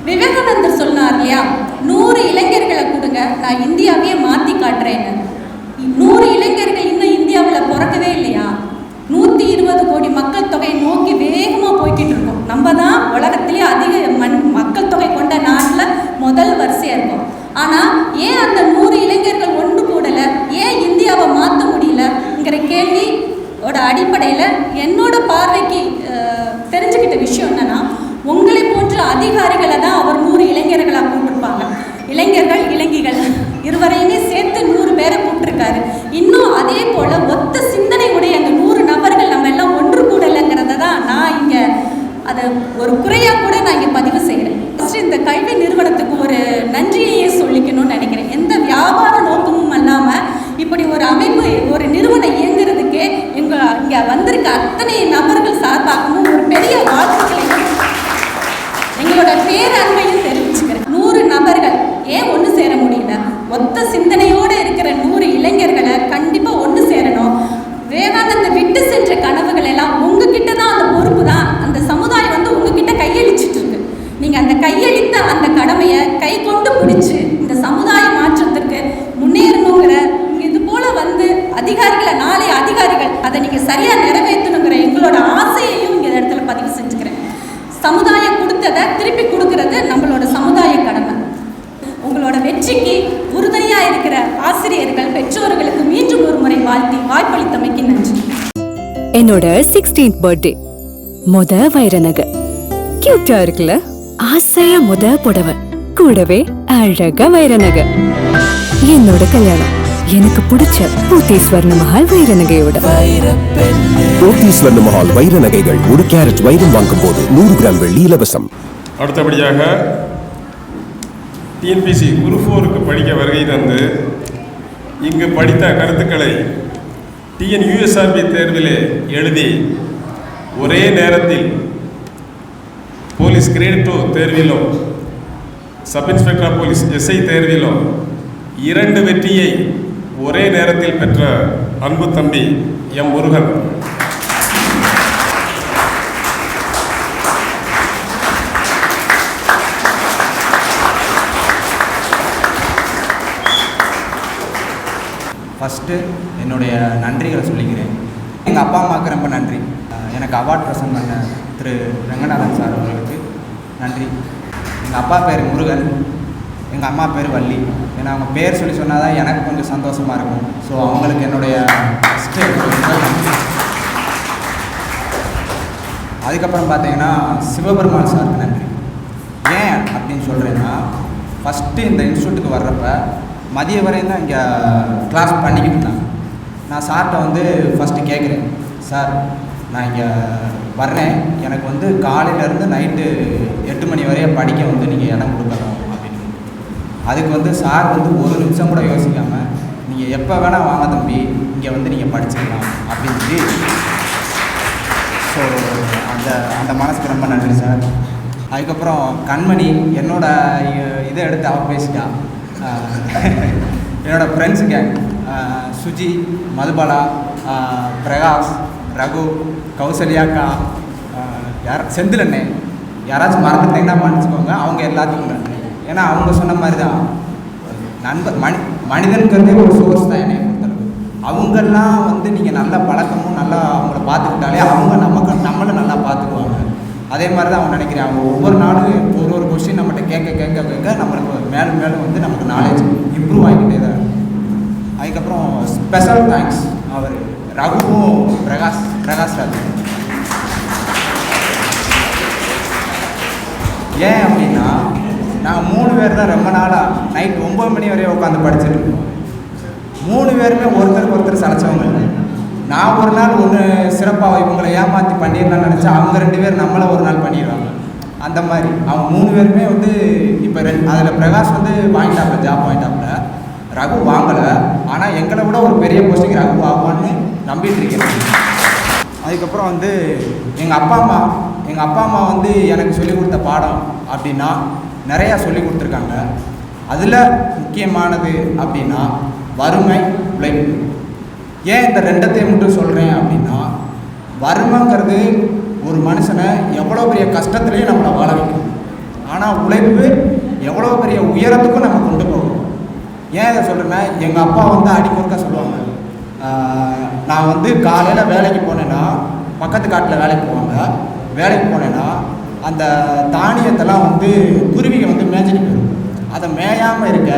விவேகானந்தர் சொன்னார் இல்லையா, 100 இளைஞர்களை கொடுங்க, நான் இந்தியாவையே மாற்றி காட்டுறேன்னு. 100 இளைஞர்கள் இன்னும் இந்தியாவில் பிறக்கவே இல்லையா? 120 கோடி மக்கள் தொகை நோக்கி வேகமாக போய்கிட்டு இருக்கோம். நம்ம தான் உலகத்திலே அதிக மக்கள் தொகை கொண்ட நாட்டில் முதல் வரிசையாக இருக்கும். ஆனால் ஏன் அந்த 100 இளைஞர்கள் ஒன்று கூடலை, ஏன் இந்தியாவை மாற்ற முடியலங்கிற கேள்வியோட அடிப்படையில் என்னோட பார்வைக்கு தெரிஞ்சுக்கிட்ட விஷயம் என்னென்னா, உங்களை போன்ற அதிகாரிகளை தான் அவர் 100 இளைஞர்களாக கூப்பிட்டுருப்பாங்க. இளைஞர்கள் இளைஞிகள் இருவரையுமே சேர்த்து 100 பேரை கூப்பிட்டுருக்காரு. இன்னும் அதே போல் ஒத்த சிந்தனை உடைய அந்த 100 நபர்கள் நம்ம எல்லாம் ஒன்று கூடலைங்கிறத தான் நான் இங்கே அதை ஒரு குறையாக கூட நான் இங்கே பதிவு செய்கிறேன். ஃபஸ்ட்டு இந்த கல்வி நிறுவனத்துக்கு ஒரு நன்றியையே சொல்லிக்கணும்னு நினைக்கிறேன். எந்த வியாபார நோக்கமும் இல்லாமல் இப்படி ஒரு அமைப்பு, ஒரு நிறுவனம் இயங்குறதுக்கே இங்கே வந்திருக்க அத்தனை நபர்கள் சார்பாகவும் ஒரு பெரிய வாழ்த்துக்களையும் எங்களோட பேரன்பையும் தெரிவிச்சுக்கிறேன். 100 நபர்கள் ஏன் ஒன்று சேர முடியல? ஒத்த சிந்தனையோடு இருக்கிற 100 இளைஞர்களை கண்டிப்பாக ஒன்று சேரணும். விவேகானந்தர் விட்டு சென்ற கனவுகள் எல்லாம் உங்ககிட்ட தான், அந்த பொறுப்பு தான். அந்த சமுதாயம் வந்து உங்ககிட்ட கையளிச்சிட்டு இருக்கு. நீங்கள் அந்த கையளித்த அந்த கடமையை கை கொண்டு பிடிச்சி இந்த சமுதாய மாற்றத்திற்கு முன்னேறணுங்கிற, இது போல வந்து அதிகாரிகளை, நாளைய அதிகாரிகள் அதை நீங்கள் சரியாக நிறைவேற்றணுங்கிற எங்களோட ஆசையையும் இந்த இடத்துல பதிவு செஞ்சுக்கிறேன். சமுதாயம் கொடுத்ததை திருப்பி கொடுக்கறது நம்மளோட சமுதாய கடமை. உங்களோட வெற்றிக்கு உறுதுணையாக இருக்கிற ஆசிரியர்கள், பெற்றோர்களுக்கு மீண்டும் ஒரு முறை வாழ்த்தி வாய்ப்பளித்தமைக்கு நன்றி. என்னோட 16th பர்த்டே. வைர நகை கியூட்டா இருக்குல்ல? ஆசையா புடவை, கூடவே அழகா வைர நகை. என்னோட கல்யாணம் எனக்கு பிடிச்ச போத்தி ஸ்வர்ண மஹால் வைர நகையோட. போத்தி ஸ்வர்ண மஹால் வைர நகைகள் 1 கேரட் வைரம் வாங்கும் போது 100 கிராம் வெள்ளி இலவசம். அடுத்தபடியாக டிஎன்பிசி குரூப் 4க்கு படிக்க வருகை தந்து இங்கு படித்த கருத்துக்களை டிஎன்யூஎஸ்ஆர்பி தேர்விலே எழுதி ஒரே நேரத்தில் போலீஸ் கிரேட் 2 தேர்விலும் sub inspector of police SI தேர்விலும் 2 வெற்றியை ஒரே நேரத்தில் பெற்ற அன்பு தம்பி எம் முருகன். ஃபஸ்ட்டு என்னுடைய நன்றிகளை சொல்லிக்கிறேன். எங்கள் அப்பா அம்மாவுக்கு ரொம்ப நன்றி. எனக்கு அவார்ட் ப்ரெசன்ட் பண்ண திரு ரங்கநாதன் சார் அவர்களுக்கு நன்றி. எங்கள் அப்பா பேர் முருகன், எங்கள் அம்மா பேர் வள்ளி. ஏன்னா அவங்க பேர் சொல்லி சொன்னால் தான் எனக்கு கொஞ்சம் சந்தோஷமாக இருக்கும். ஸோ அவங்களுக்கு என்னுடைய ஃபஸ்ட்டு நன்றி. அதுக்கப்புறம் பார்த்தீங்கன்னா சிவபெருமான் சாருக்கு நன்றி. ஏன் அப்படின்னு சொல்கிறேன்னா, ஃபஸ்ட்டு இந்த இன்ஸ்டியூட்டுக்கு வர்றப்ப மதிய வரையும் தான் இங்கே கிளாஸ் பண்ணிக்கிட்டு இருந்தாங்க. நான் சார்கிட்ட வந்து ஃபஸ்ட்டு கேட்குறேன், சார் நான் இங்கே வர்றேன், எனக்கு வந்து காலையிலேருந்து நைட்டு 8 மணி வரையும் படிக்க வந்து நீங்கள் இடம் கொடுக்கணும் அப்படின்னு. அதுக்கு வந்து சார் வந்து ஒரு நிமிஷம் கூட யோசிக்காமல், நீங்கள் எப்போ வேணால் வாங்க தம்பி, இங்கே வந்து நீங்கள் படிச்சுக்கலாம் அப்படின்னு சொல்லி. ஸோ அந்த மனசுக்கு ரொம்ப நன்றி சார். அதுக்கப்புறம் கண்மணி என்னோட இதை எடுத்து அவள் பேசிட்டா. என்னோடய ஃப்ரெண்ட்ஸு கேங் சுஜி, மதுபாலா, பிரகாஷ், ரகு, கௌசல்யாக்கா, செந்திலண்ணே, யாராச்சும் மறந்துட்டீங்கன்னா மன்னிச்சுக்கோங்க. அவங்க எல்லாத்துக்கும் நன்றி. ஏன்னா அவங்க சொன்ன மாதிரி தான் நண்பர் மனிதனுங்கிறதே ஒரு சோர்ஸ் தான் என்னை பொறுத்தளவு. அவங்கெல்லாம் வந்து நீங்கள் நல்ல பழக்கமும் நல்லா அவங்கள பார்த்துக்கிட்டாலே அவங்க நம்மளை நல்லா பார்த்துக்குவாங்க. அதே மாதிரி தான் அவங்க நினைக்கிறேன். அவங்க ஒவ்வொரு நாளும் ஒரு கொஸ்டின் நம்மகிட்ட கேட்க நம்மளுக்கு மேலும் மேலும் வந்து நமக்கு நாலேஜ் இம்ப்ரூவ் ஆகிக்கிட்டே தான். அதுக்கப்புறம் ஸ்பெஷல் தேங்க்ஸ் அவர் ரகுவும் பிரகாஷ் ராஜ். ஏன் அப்படின்னா, நாங்கள் 3 பேர் தான் ரொம்ப நாளாக நைட் 9 மணி வரையும் உட்காந்து படிச்சுட்டு இருக்கோம். 3 பேருமே ஒருத்தருக்கு சளைச்சவங்க. நான் ஒரு நாள் ஒன்று சிறப்பாக இவங்களை ஏமாற்றி பண்ணிடலான்னு நினச்சா, அவங்க 2 பேர் நம்மளை ஒரு நாள் பண்ணிடுவாங்க. அந்த மாதிரி அவங்க 3 பேருமே வந்து இப்போ அதில் பிரகாஷ் வந்து வாங்கிட்டாப்புல, ஜாப் வாங்கிட்டாப்புல. ரகு வாங்கலை, ஆனால் எங்களை விட ஒரு பெரிய போஸ்டிங் ரகு ஆகுவான்னு நம்பிட்டு இருக்கேன். அதுக்கப்புறம் வந்து எங்கள் அப்பா அம்மா வந்து எனக்கு சொல்லிக் கொடுத்த பாடம் அப்படின்னா நிறையா சொல்லி கொடுத்துருக்காங்க. அதில் முக்கியமானது அப்படின்னா வறுமை, உழைப்பு. ஏன் இந்த 2த்தையும் மட்டும் சொல்கிறேன் அப்படின்னா, வறுமைங்கிறது ஒரு மனுஷனை எவ்வளோ பெரிய கஷ்டத்துலேயும் நம்மளை வாழ வைக்கும். ஆனால் உழைப்பு எவ்வளோ பெரிய உயரத்துக்கும் நம்ம கொண்டு போகும். ஏன் இதை சொல்கிறேன்னா, எங்கள் அப்பா வந்து அடிக்கொருக்கா சொல்லுவாங்க, நான் வந்து காலையில் வேலைக்கு போனேன்னா, பக்கத்து காட்டில் வேலைக்கு போவாங்க. வேலைக்கு போனேன்னா அந்த தானியத்தெல்லாம் வந்து குருவியை வந்து மேய்ஞ்சிட்டு போயிடும். அதை மேயாமல் இருக்க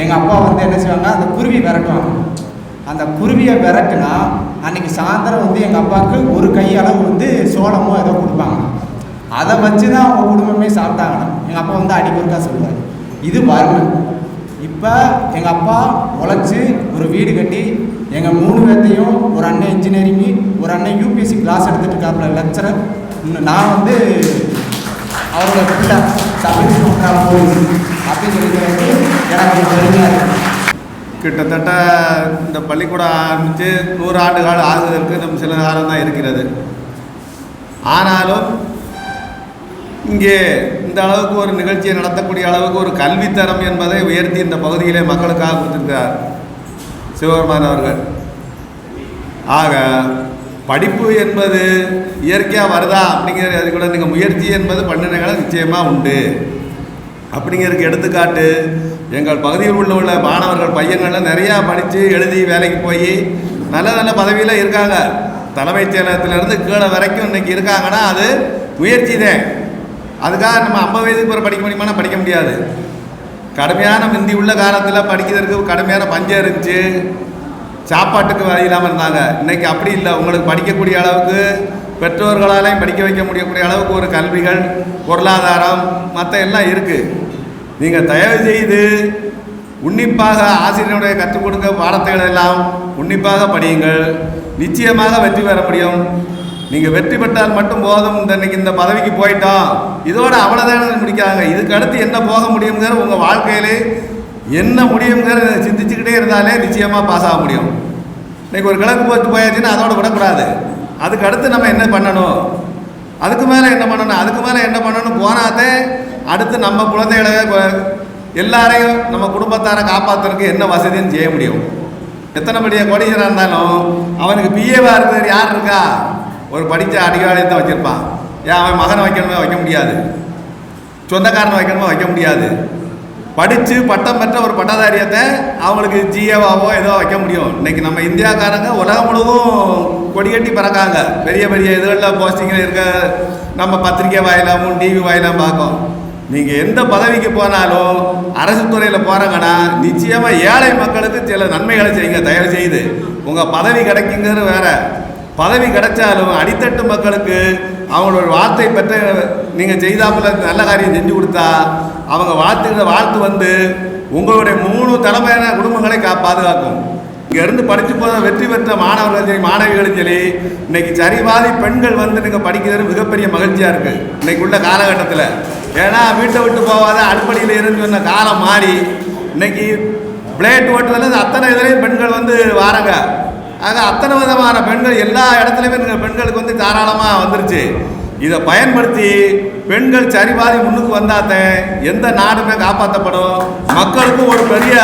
எங்கள் அப்பா வந்து என்ன செய்வாங்க, அந்த குருவி விரட்டுவாங்க. அந்த குருவியை விரட்டுனா அன்றைக்கி சாயந்தரம் வந்து எங்கள் அப்பாவுக்கு ஒரு கையளவு வந்து சோளமோ ஏதோ கொடுப்பாங்க. அதை வச்சு தான் அவங்க குடும்பமே சாப்பிட்டாங்கண்ணா. எங்கள் அப்பா வந்து அடிக்கொருக்கா சொல்லுவார், இது வறுமை. இப்போ எங்கள் அப்பா உழைச்சி ஒரு வீடு கட்டி எங்கள் 3 பேர்த்தையும், ஒரு அண்ணன் இன்ஜினியரிங்கு, ஒரு அண்ணன் யூபிஎஸ்சி கிளாஸ் எடுத்துகிட்டு இருக்காப்புல லெக்சரர், நான் வந்து அவரோட பிள்ளை தமிழ் போலீஸ் அப்படின்னு சொல்லிக்கிறது எனக்கு ஒரு பெருமையாக இருக்குது. கிட்டத்தட்ட இந்த பள்ளிக்கூடம் ஆரம்பித்து 100 ஆண்டுகள் ஆகுவதற்கு நம்ம சில காலம் தான் இருக்கிறது. ஆனாலும் இங்கே இந்த அளவுக்கு ஒரு நிகழ்ச்சியை நடத்தக்கூடிய அளவுக்கு ஒரு கல்வித்தரம் என்பதை உயர்த்தி இந்த பகுதியிலே மக்களுக்காக கொடுத்திருக்கிறார் சிவபெருமான் அவர்கள். ஆக படிப்பு என்பது இயற்கையாக வருதா அப்படிங்கிறது அது கூட நீங்கள் முயற்சி என்பது பண்ணினீங்கன்னா நிச்சயமாக உண்டு. அப்படிங்கிறதுக்கு எடுத்துக்காட்டு எங்கள் பகுதியில் உள்ள மாணவர்கள் பையன்கள்லாம் நிறையா படித்து எழுதி வேலைக்கு போய் நல்ல நல்ல பதவியில் இருக்காங்க. தலைமைச் செயலகத்திலேருந்து கீழே வரைக்கும் இன்றைக்கி இருக்காங்கன்னா அது முயற்சி தான். அதுக்காக நம்ம 50 வயதுக்கு பிறகு படிக்க முடியுமானா படிக்க முடியாது. கடுமையான முந்தி உள்ள காலத்தில் படிக்கிறதுக்கு கடுமையான பஞ்சம் இருந்துச்சு, சாப்பாட்டுக்கு வழி இல்லாமல் இருந்தாங்க. இன்றைக்கி அப்படி இல்லை. உங்களுக்கு படிக்கக்கூடிய அளவுக்கு பெற்றோர்களாலையும் படிக்க வைக்க முடியக்கூடிய அளவுக்கு ஒரு கல்விகள், பொருளாதாரம் மற்ற எல்லாம் இருக்குது. நீங்கள் தயவு செய்து உன்னிப்பாக ஆசிரியருடைய கற்றுக் கொடுக்க பாடத்தைகள் எல்லாம் உன்னிப்பாக படியுங்கள். நிச்சயமாக வெற்றி பெற முடியும். நீங்கள் வெற்றி பெற்றால் மட்டும் போதும். இன்றைக்கி இந்த பதவிக்கு போயிட்டோம் இதோட அவ்வளோதான முடிக்காங்க. இதுக்கு அடுத்து என்ன போக முடியுங்கிற உங்கள் வாழ்க்கையிலே என்ன முடியுங்கிறத சிந்திச்சுக்கிட்டே இருந்தாலே நிச்சயமாக பாஸ் ஆக முடியும். இன்றைக்கி ஒரு கிழக்கு போட்டு போயாச்சுன்னா அதோட விடக்கூடாது. அதுக்கு அடுத்து நம்ம என்ன பண்ணணும், அதுக்கு மேலே என்ன பண்ணணும், அதுக்கு மேலே என்ன பண்ணணும் போனாதே அடுத்து நம்ம குழந்தைகளை எல்லாரையும் நம்ம குடும்பத்தாரை காப்பாற்றுறதுக்கு என்ன வசதின்னு செய்ய முடியும். எத்தனை பெரிய கோடீஸ்வரன் இருந்தாலும் அவனுக்கு பிஏவாக இருக்கிறது யார் இருக்கா? ஒரு படித்த அதிகாரியத்தை வச்சுருப்பான். ஏன் அவன் மகனை வைக்கணுமோ வைக்க முடியாது, சொந்தக்காரனை வைக்கணுமோ வைக்க முடியாது. படித்து பட்டம் பெற்ற ஒரு பட்டதாரியத்தை அவங்களுக்கு ஜிஏவாவோ ஏதோ வைக்க முடியும். இன்றைக்கி நம்ம இந்தியாக்காரங்க உலகம் முழுவதும் கொடிகட்டி பறக்காங்க. பெரிய பெரிய இதுகளில் போஸ்டிங்கில் இருக்க நம்ம பத்திரிக்கை வாயிலாகவும் டிவி வாயிலாகவும் பார்க்கோம். நீங்கள் எந்த பதவிக்கு போனாலும் அரசு துறையில் போகிறாங்கன்னா நிச்சயமாக ஏழை மக்களுக்கு சில நன்மைகளை செய்யுங்க. தயவு செய்து உங்கள் பதவி கிடைக்குங்கிறது வேறு. பதவி கிடைச்சாலும் அடித்தட்டு மக்களுக்கு அவங்களோட வார்த்தை பெற்ற நீங்கள் செய்தாப்புல நல்ல காரியம் செஞ்சு கொடுத்தா அவங்க வாழ்த்து வந்து உங்களுடைய 3 தலைமையான குடும்பங்களை பாதுகாக்கும். இங்கேருந்து படித்து போத வெற்றி பெற்ற மாணவர்களும் சரி மாணவிகளும் சரி இன்றைக்கி சரிபாதி பெண்கள் வந்து நீங்கள் படிக்கிறது மிகப்பெரிய மகிழ்ச்சியாக இருக்குது இன்றைக்கி உள்ள காலகட்டத்தில். ஏன்னா வீட்டை விட்டு போகாத அடுப்படியில் இருந்து சொன்ன காலம் மாறி இன்றைக்கி பிளேட் ஓட்டுறதுல அத்தனை இதுலேயும் பெண்கள் வந்து வாராங்க. ஆக அத்தனை விதமான பெண்கள் எல்லா இடத்துலையுமே பெண்களுக்கு வந்து தாராளமாக வந்துருச்சு. இதை பயன்படுத்தி பெண்கள் சரிபாதி முன்னுக்கு வந்தாத்தே எந்த நாடுமே காப்பாற்றப்படும். மக்களுக்கும் ஒரு பெரிய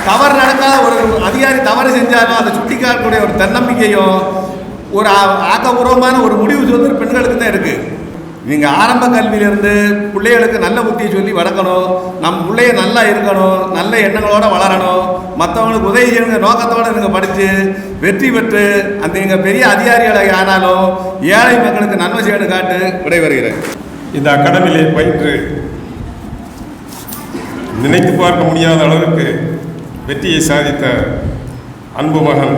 தவறு நடக்காத ஒரு அதிகாரி தவறு செஞ்சாலும் அதை சுட்டி காட்டக்கூடிய ஒரு தன்னம்பிக்கையும் ஒரு ஆக்கப்பூர்வமான ஒரு முடிவு சொல்வது பெண்களுக்கு தான் இருக்குது. நீங்கள் ஆரம்ப கல்வியிலேருந்து பிள்ளைகளுக்கு நல்ல புத்தியை சொல்லி வளர்க்கணும். நம்ம பிள்ளைய நல்லா இருக்கணும், நல்ல எண்ணங்களோடு வளரணும், மற்றவங்களுக்கு உதவி செய்யுங்க நோக்கத்தோடு நீங்கள் படித்து வெற்றி பெற்று அந்த நீங்கள் பெரிய அதிகாரிகளை ஆனாலும் ஏழை மக்களுக்கு நன்மை செய்யணும் காட்டு விடைபெறுகிறேன். இந்த அகாடமியிலே பயின்று நினைத்து பார்க்க முடியாத அளவுக்கு வெற்றியை சாதித்த அன்பு மகன்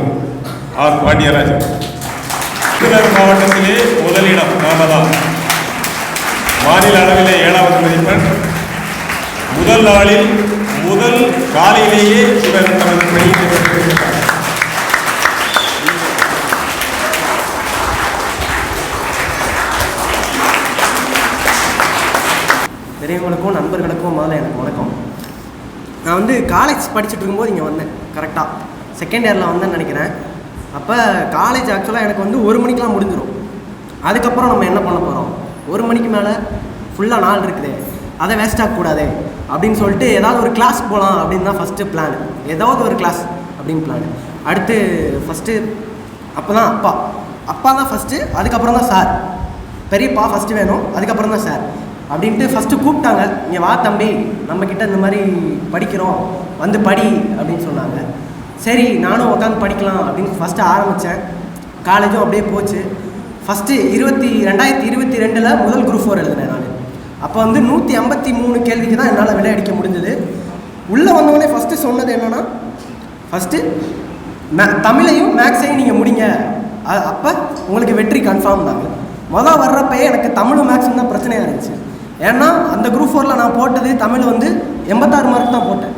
ஆர் பாண்டியராஜன். விருதுநகர் மாவட்டத்திலே முதலிடம் நாம தான். மாநில அளவிலே 7வது மதிப்பெண். முதல் நாளில் முதல் காலையிலேயே இவர் தனது பணியை பெற்றிருக்கிறார். பெரியவங்களுக்கும் நண்பர்களுக்கும் முதல்ல எனக்கு வணக்கம். நான் வந்து காலேஜ் படிச்சுட்டு இருக்கும்போது இங்கே வந்தேன். கரெக்டாக செகண்ட் இயரில் வந்தேன்னு நினைக்கிறேன். அப்போ காலேஜ் ஆக்சுவலாக எனக்கு வந்து 1 மணிக்கெலாம் முடிஞ்சிடும். அதுக்கப்புறம் நம்ம என்ன பண்ண போகிறோம், 1 மணிக்கு மேலே ஃபுல்லாக நாள் இருக்குது, அதை வேஸ்ட் ஆகக்கூடாது அப்படின்னு சொல்லிட்டு ஏதாவது ஒரு கிளாஸ் போகலாம் அப்படின்னு தான் ஃபஸ்ட்டு பிளான். ஏதாவது ஒரு கிளாஸ் அப்படின்னு பிளான். அடுத்து ஃபஸ்ட்டு அப்போ தான் அப்பா தான் ஃபஸ்ட்டு, அதுக்கப்புறம் தான் சார். பெரியப்பா ஃபஸ்ட்டு வேணும், அதுக்கப்புறம் தான் சார் அப்படின்ட்டு ஃபஸ்ட்டு கூப்பிட்டாங்க. இங்கே வா தம்பி, நம்மக்கிட்ட இந்த மாதிரி படிக்கிறோம், வந்து படி அப்படின்னு சொன்னாங்க. சரி நானும் உட்காந்து படிக்கலாம் அப்படின்னு ஃபஸ்ட்டு ஆரம்பித்தேன். காலேஜும் அப்படியே போச்சு. ஃபஸ்ட்டு 2022 முதல் குரூப் 4 எழுதினேன் நான். அப்போ வந்து 153 கேள்விக்கு தான் என்னால் விடை அடிக்க முடிஞ்சது. உள்ளே வந்தவொடனே ஃபஸ்ட்டு சொன்னது என்னென்னா, ஃபஸ்ட்டு தமிழையும் மேக்ஸையும் நீங்கள் முடிங்க, அப்போ உங்களுக்கு வெற்றி கன்ஃபார்ம் தாங்க. மொதல் வர்றப்பயே எனக்கு தமிழும் மேக்ஸும் தான் பிரச்சனையாக இருந்துச்சு. ஏன்னா அந்த குரூப் 4 நான் போட்டது தமிழ் வந்து 86 மார்க் தான் போட்டேன்,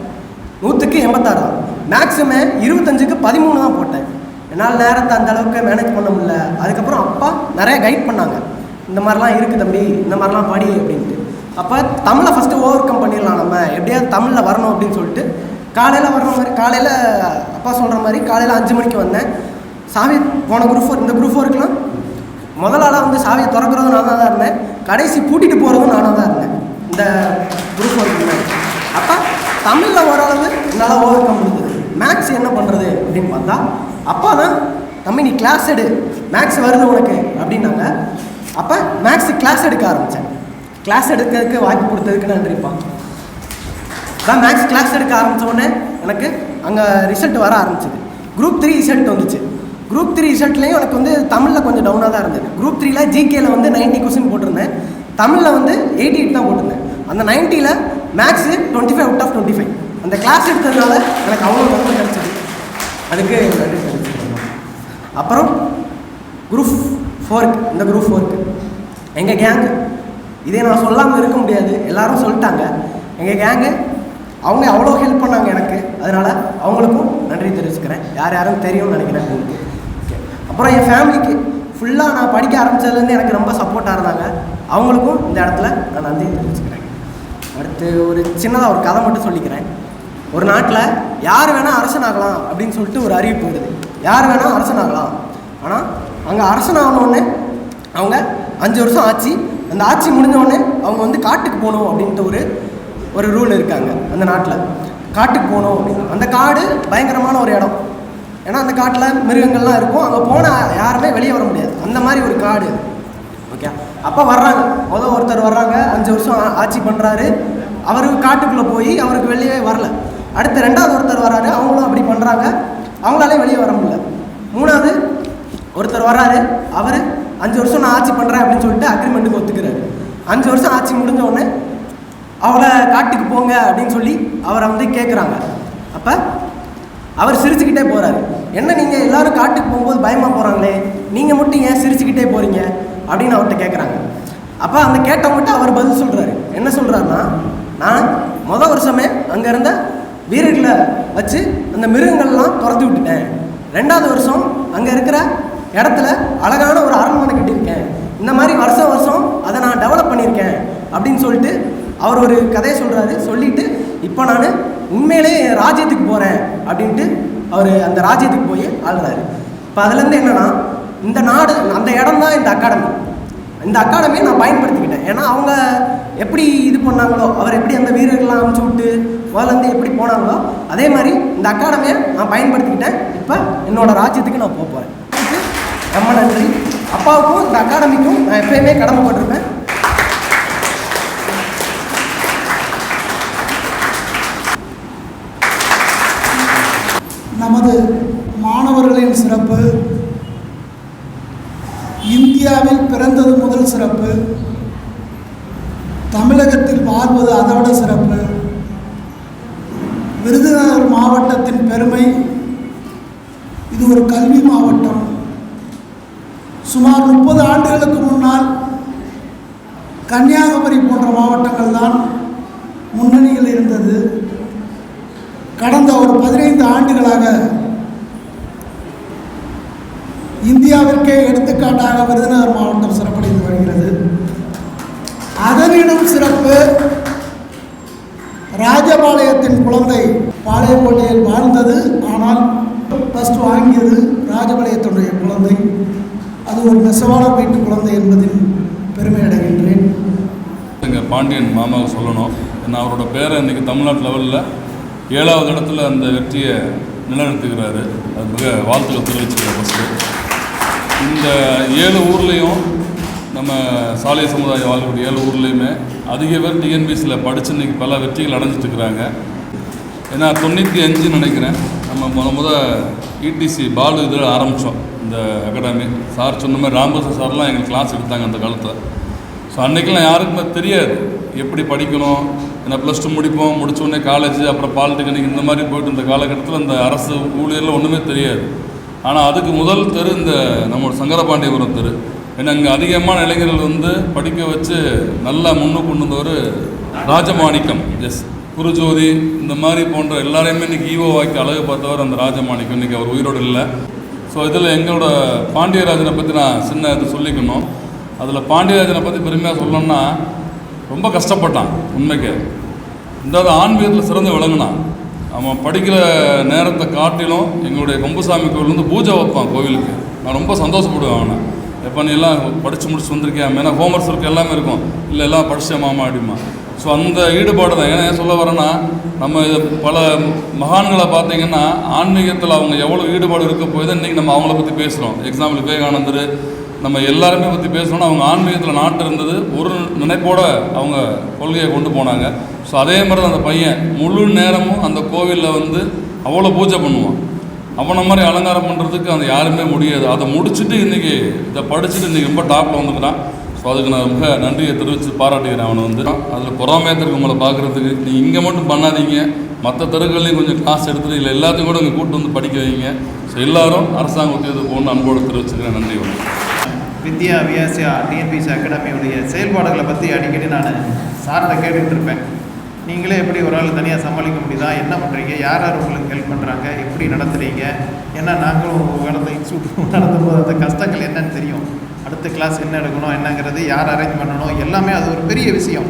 100க்கு 86 தான். மேக்ஸுமே 25க்கு 13 தான் போட்டேன். என்னால் நேரத்தை அந்த அளவுக்கு மேனேஜ் பண்ண முடியல. அதுக்கப்புறம் அப்பா நிறைய கைட் பண்ணாங்க, இந்த மாதிரிலாம் இருக்குது தம்பி, இந்த மாதிரிலாம் படி அப்படின்ட்டு. அப்போ தமிழை ஃபஸ்ட்டு ஓவர் கம் பண்ணிடலாம், நம்ம எப்படியாவது தமிழில் வரணும் அப்படின்னு சொல்லிட்டு காலையில் வர்ற மாதிரி, காலையில் அப்பா சொல்கிற மாதிரி காலையில் 5 மணிக்கு வந்தேன். சாவி போன குரூப் 4 இந்த குரூப் 4க்குலாம் முதல் ஆளாக வந்து சாவியை திறக்கிறதும் நானாக தான் இருந்தேன், கடைசி பூட்டிட்டு போகிறதும் நானாக தான் இருந்தேன் இந்த குரூப் 4க்கு. அப்போ தமிழில் ஓரளவு என்னால் ஓவர் கம் முடிஞ்சது. மேக்ஸ் என்ன பண்ணுறது அப்படின்னு பார்த்தா அப்பா தான், தம்பி நீ கிளாஸ் எடு, மேக்ஸ் வருது உனக்கு அப்படின்னாங்க. அப்போ மேக்ஸு கிளாஸ் எடுக்க ஆரம்பித்தேன். கிளாஸ் எடுக்கிறதுக்கு வாய்ப்பு கொடுத்ததுக்கு நன்றிப்பா. அதான் மேக்ஸ் கிளாஸ் எடுக்க ஆரம்பித்த உடனே எனக்கு அங்கே ரிசல்ட் வர ஆரம்பிச்சிது. குரூப் 3 ரிசல்ட் வந்துச்சு. குரூப் 3 ரிசல்ட்லேயும் எனக்கு வந்து தமிழில் கொஞ்சம் டவுனாக தான் இருந்தது. குரூப் 3ல ஜிகேல வந்து 90 கொஸ்டின் போட்டிருந்தேன், தமிழில் வந்து 88 தான் போட்டிருந்தேன். அந்த 90ல் மேக்ஸு 25 அவுட் ஆஃப் 25. அந்த கிளாஸ் எடுத்ததுனால எனக்கு அவ்வளோ நன்மை கிடச்சிது, அதுக்கு நன்றி தெரிவிச்சுக்கணும். அப்புறம் குரூப் 4க்கு இந்த குரூப் 4க்கு எங்கள் கேங்கு, இதே நான் சொல்லாமல் இருக்க முடியாது, எல்லாரும் சொல்லிட்டாங்க. எங்கள் கேங்கு அவங்க அவ்வளோ ஹெல்ப் பண்ணாங்க எனக்கு, அதனால் அவங்களுக்கும் நன்றி தெரிவிச்சுக்கிறேன். யாரும் தெரியும்னு நினைக்கிறேன் உங்களுக்கு. அப்புறம் என் ஃபேமிலிக்கு ஃபுல்லாக நான் படிக்க ஆரம்பித்ததுலேருந்து எனக்கு ரொம்ப சப்போர்ட்டாக இருந்தாங்க, அவங்களுக்கும் இந்த இடத்துல நான் நன்றி தெரிவிச்சுக்கிறேன். அடுத்து ஒரு சின்னதாக ஒரு கதை மட்டும் சொல்லிக்கிறேன். ஒரு நாட்டில் யார் வேணால் அரசனாகலாம் அப்படின்னு சொல்லிட்டு ஒரு அறிவிப்பு வருது. யார் வேணால் அரசனாகலாம். ஆனால் அங்கே அரசனாகணுன்னே அவங்க 5 வருஷம் ஆச்சு. அந்த ஆட்சி முடிஞ்சோடனே அவங்க வந்து காட்டுக்கு போகணும் அப்படின்ட்டு ஒரு ரூல் இருக்காங்க அந்த நாட்டில். காட்டுக்கு போகணும் அப்படின்னு. அந்த காடு பயங்கரமான ஒரு இடம், ஏன்னா அந்த காட்டில் மிருகங்கள்லாம் இருக்கும், அங்கே போனால் யாருமே வெளியே வர முடியாது, அந்த மாதிரி ஒரு காடு. ஓகே, அப்போ வர்றாங்க, ஒருத்தர் வர்றாங்க, 5 வருஷம் ஆட்சி பண்ணுறாரு, அவருக்கு காட்டுக்குள்ளே போய் அவருக்கு வெளியே வரல. அடுத்து 2வது ஒருத்தர் வர்றாரு, அவங்களும் அப்படி பண்ணுறாங்க, அவங்களாலே வெளியே வர முடியல. 3வது ஒருத்தர் வர்றாரு, அவர் 5 வருஷம் நான் ஆட்சி பண்ணுறேன் அப்படின்னு சொல்லிட்டு அக்ரிமெண்ட்டுக்கு ஒத்துக்கிறாரு. 5 வருஷம் ஆட்சி முடிஞ்ச உடனே அவளை காட்டுக்கு போங்க அப்படின்னு சொல்லி அவரை வந்து கேட்குறாங்க. அப்போ அவர் சிரிச்சுக்கிட்டே போகிறாரு. என்ன நீங்கள் எல்லோரும் காட்டுக்கு போகும்போது பயமாக போகிறாங்களே, நீங்கள் மட்டும் ஏன் சிரிச்சுக்கிட்டே போகிறீங்க அப்படின்னு அவர்கிட்ட கேட்குறாங்க. அப்போ அந்த கேட்டவங்ககிட்ட அவர் பதில் சொல்கிறாரு. என்ன சொல்கிறாருன்னா, நான் மொதல் வருஷமே அங்கே இருந்த வீரர்களை வச்சு அந்த மிருகங்கள்லாம் துரத்தி விட்டுட்டேன். 2வது வருஷம் அங்கே இருக்கிற இடத்துல அழகான ஒரு அரண்மனை கட்டியிருக்கேன். இந்த மாதிரி வருஷம் வருஷம் அதை நான் டெவலப் பண்ணியிருக்கேன் அப்படின்னு சொல்லிட்டு அவர் ஒரு கதையை சொல்கிறாரு. சொல்லிவிட்டு இப்போ நான் உண்மையிலே ராஜ்யத்துக்கு போகிறேன் அப்படின்ட்டு அவர் அந்த ராஜ்யத்துக்கு போய் ஆளுறாரு. இப்போ அதுலேருந்து என்னென்னா, இந்த நாடு அந்த இடம் தான் இந்த அகாடமி. இந்த அகாடமியை நான் பயன்படுத்திக்கிட்டேன். ஏன்னா அவங்க எப்படி இது பண்ணாங்களோ, அவர் எப்படி அந்த வீரர்கள்லாம் அனுப்பிச்சி விட்டு முதலேருந்து எப்படி போனாங்களோ, அதே மாதிரி இந்த அகாடமியை நான் பயன்படுத்திக்கிட்டேன். இப்போ என்னோடய ராஜ்யத்துக்கு நான் போகிறேன். ரொம்ப நன்றி. அப்பாவுக்கும் இந்த அகாடமிக்கும் நான் எப்பயுமே கடமைப்பட்டிருப்பேன். நமது மாணவர்களின் சிறப்பு, இந்தியாவில் பிறந்தது முதல் சிறப்பு, தமிழகத்தில் வாழ்வது அதோட சிறப்பு, விருதுநகர் மாவட்டத்தின் பெருமை. இது ஒரு கல்வி மாவட்டம். சுமார் 30 ஆண்டுகளுக்கு முன்னால் கன்னியாகுமரி போன்ற மாவட்டங்கள் தான் முன்னணியில் இருந்தது. கடந்த ஒரு 15 ஆண்டுகளாக இந்தியாவிற்கே எடுத்துக்காட்டாக விருதுநகர் மாவட்டம் சிறப்படைந்து வருகிறது. அதனினும் சிறப்பு, ராஜபாளையத்தின் குழந்தை பாளையங்கோட்டையில் வாழ்ந்தது, ஆனால் ஃபஸ்ட் வாங்கியது ராஜபாளையத்துடைய குழந்தை. அது ஒரு நெசவாளர் வீட்டு குழந்தை என்பதில் பெருமை அடைகின்றேன். எங்கள் பாண்டியன் மாமாவை சொல்லணும். ஏன்னா அவரோட பேரை இன்றைக்கி தமிழ்நாட்டு லெவலில் 7வது இடத்துல அந்த வெற்றியை நிலைநிறுத்துகிறாரு. அது மிக வாழ்த்துக்கள் தெரிவிச்சுக்கிறேன். ஃபஸ்ட்டு இந்த 7 ஊர்லேயும் நம்ம சாலை சமுதாயம் வாழக்கூடிய 7 ஊர்லேயுமே அதிக பேர் டிஎன்பிசியில் படித்து இன்றைக்கி பல வெற்றிகள் அடைஞ்சிட்ருக்குறாங்க. ஏன்னா 95 நினைக்கிறேன் நம்ம முத இடிசி பாலு இதில் ஆரம்பித்தோம் இந்த அகாடமி. சார் சொன்ன மாதிரி ராமகிருஷ்ணன் சார்லாம் எங்களுக்கு கிளாஸ் எடுத்தாங்க அந்த காலத்தில். ஸோ அன்றைக்கெலாம் யாருக்குமே தெரியாது எப்படி படிக்கணும். ஏன்னா +2 முடிப்போம், முடித்தோடனே காலேஜ், அப்புறம் பாலிடெக்னிக், இந்த மாதிரி போய்ட்டு இந்த காலகட்டத்தில் இந்த அரசு ஊழியரில் ஒன்றுமே தெரியாது. ஆனால் அதுக்கு முதல் தெரு இந்த நம்மளோட சங்கரபாண்டியபுரம் தெரு. ஏன்னா அங்கே அதிகமான இளைஞர்கள் வந்து படிக்க வச்சு நல்லா முன்னுக்கு கொண்டு வந்தவர் ராஜமாணிக்கம், குருஜோதி, இந்த மாதிரி போன்ற எல்லாரையுமே இன்றைக்கி ஈவோவாக்கி அழகு பார்த்தவர் அந்த ராஜமாணிக்கம். இன்றைக்கி அவர் உயிரோடு இல்லை. ஸோ இதில் எங்களோட பாண்டியராஜனை பற்றி நான் சின்ன இது சொல்லிக்கணும். அதில் பாண்டியராஜனை பற்றி பெருமையாக சொல்லணும்னா, ரொம்ப கஷ்டப்பட்டான் உண்மைக்கு. இந்த ஆன்மீகத்தில் சிறந்து விளங்கினான். அவன் படிக்கிற நேரத்தை காட்டிலும் எங்களுடைய கொம்புசாமி கோவில் வந்து பூஜை வைப்பான் கோவிலுக்கு. நான் ரொம்ப சந்தோஷப்படுவேன் அவனை. எப்போ நீ எல்லாம் படித்து முடிச்சு வந்திருக்கேன், ஏன்னா ஹோம்ஒர்க்ஸ் இருக்குது எல்லாமே இருக்கும், இல்லை எல்லாம் படித்தேன் மாமா அப்படிமா. ஸோ அந்த ஈடுபாடு தான். ஏன்னா ஏன் சொல்ல வரேன்னா, நம்ம இது பல மகான்களை பார்த்தீங்கன்னா ஆன்மீகத்தில் அவங்க எவ்வளோ ஈடுபாடு இருக்க போய் தான் இன்றைக்கி நம்ம அவங்கள பற்றி பேசுகிறோம். எக்ஸாம்பிள் விவேகானந்தர், நம்ம எல்லாருமே பற்றி பேசணும்னா அவங்க ஆன்மீகத்தில் நாட்டு இருந்தது, ஒரு நினைப்போடு அவங்க கொள்கையை கொண்டு போனாங்க. ஸோ அதே மாதிரி தான் அந்த பையன் முழு நேரமும் அந்த கோவிலில் வந்து அவ்வளோ பூஜை பண்ணுவான். அவனை மாதிரி அலங்காரம் பண்ணுறதுக்கு அந்த யாருமே முடியாது. அதை முடிச்சுட்டு இன்றைக்கி இதை படிச்சுட்டு இன்றைக்கி ரொம்ப டாப்பில் வந்துக்கிறான். ஸோ அதுக்கு நான் ரொம்ப நன்றியை தெரிவித்து பாராட்டுகிறேன். அவனை வந்து அதில் பொறாமையத்திற்கு உங்களை பார்க்குறதுக்கு நீங்கள் இங்கே மட்டும் பண்ணாதீங்க, மற்ற தெருக்கள்லையும் கொஞ்சம் கிளாஸ் எடுத்துகிட்டு இல்லை எல்லாத்தையும் கூட இங்கே கூப்பிட்டு வந்து படிக்க வைங்க. ஸோ எல்லோரும் அரசாங்க உத்தியோகத்துக்கு போகணுன்னு அன்போடு தெரிவிச்சுக்கிறேன். நன்றி. வித்யா வியாசியா டிஎன்பிசி அகாடமியுடைய செயல்பாடுகளை பற்றி அடிக்கடி நான் சார்கிட்ட கேட்டுக்கிட்டு இருப்பேன். நீங்களே எப்படி ஒரு ஆள் தனியாக சமாளிக்க முடியுதா, என்ன பண்ணுறீங்க, யார் யார் உங்களுக்கு ஹெல்ப் பண்ணுறாங்க, எப்படி நடத்துகிறீங்க, ஏன்னா நாங்களும் கடந்த இன்ஸ்டியூட் நடத்தும் போது அந்த கஷ்டங்கள் என்னன்னு தெரியும். அடுத்த கிளாஸ் என்ன எடுக்கணும் என்னங்கிறது, யார் அரேஞ்ச் பண்ணணும், எல்லாமே அது ஒரு பெரிய விஷயம்.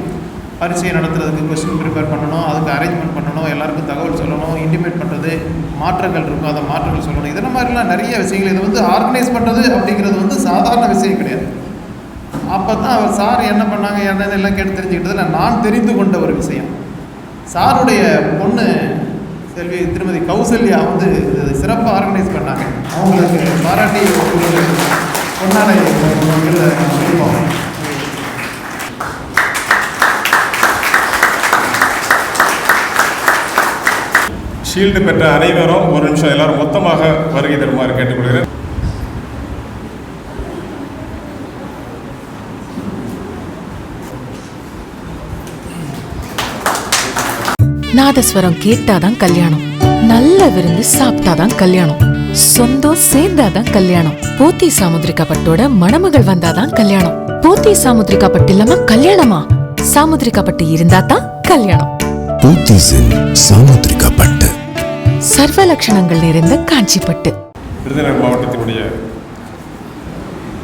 பரீட்சையை நடத்துறதுக்கு கொஸ்டின் ப்ரிப்பேர் பண்ணணும், அதுக்கு அரேஞ்ச்மெண்ட் பண்ணணும், எல்லாருக்கும் தகவல் சொல்லணும், இன்டிமேட் பண்ணுறது, மாற்றங்கள் இருக்கும் அதை மாற்றங்கள் சொல்லணும், இதெல்லாம் மாதிரிலாம் நிறைய விஷயங்கள். இதை வந்து ஆர்கனைஸ் பண்ணுறது அப்படிங்கிறது வந்து சாதாரண விஷயம் கிடையாது. அப்போ தான் அவர் சார் என்ன பண்ணாங்க என்னன்னு எல்லாம் கேட்டு தெரிஞ்சுக்கிட்டதில் நான் தெரிந்து கொண்ட ஒரு விஷயம், சாருடைய பொண்ணு செல்வி திருமதி கௌசல்யா வந்து சிறப்பாக ஆர்கனைஸ் பண்ணாங்க. அவங்களுக்கு பாராட்டி பொன்னாடை கொடுப்போம். ஷீல்டு பெற்ற அனைவரும் ஒரு நிமிஷம் எல்லாரும் மொத்தமாக வருகை தருமாறு கேட்டுக்கொள்கிறேன். நாதஸ்வரம் கேட்டாதான் கல்யாணம், நல்ல விருந்து சாப்பிட்டாதான் கல்யாணம், சொந்தம் சேர்ந்தாதான் கல்யாணம், போத்தி சாமுத்திரிகா பட்டோட மணமகள் வந்தாதான் கல்யாணம். போத்தி சாமுத்திரிகா பட்டு இல்லாம கல்யாணமா? சாமுத்திரிகா பட்டு இருந்தா தான் கல்யாணம். போத்தீஸில் சாமுத்திரிகா பட்டு, சர்வ லட்சணங்கள் நிறைந்த காஞ்சி பட்டு. விருதுநகர் மாவட்டத்தினுடைய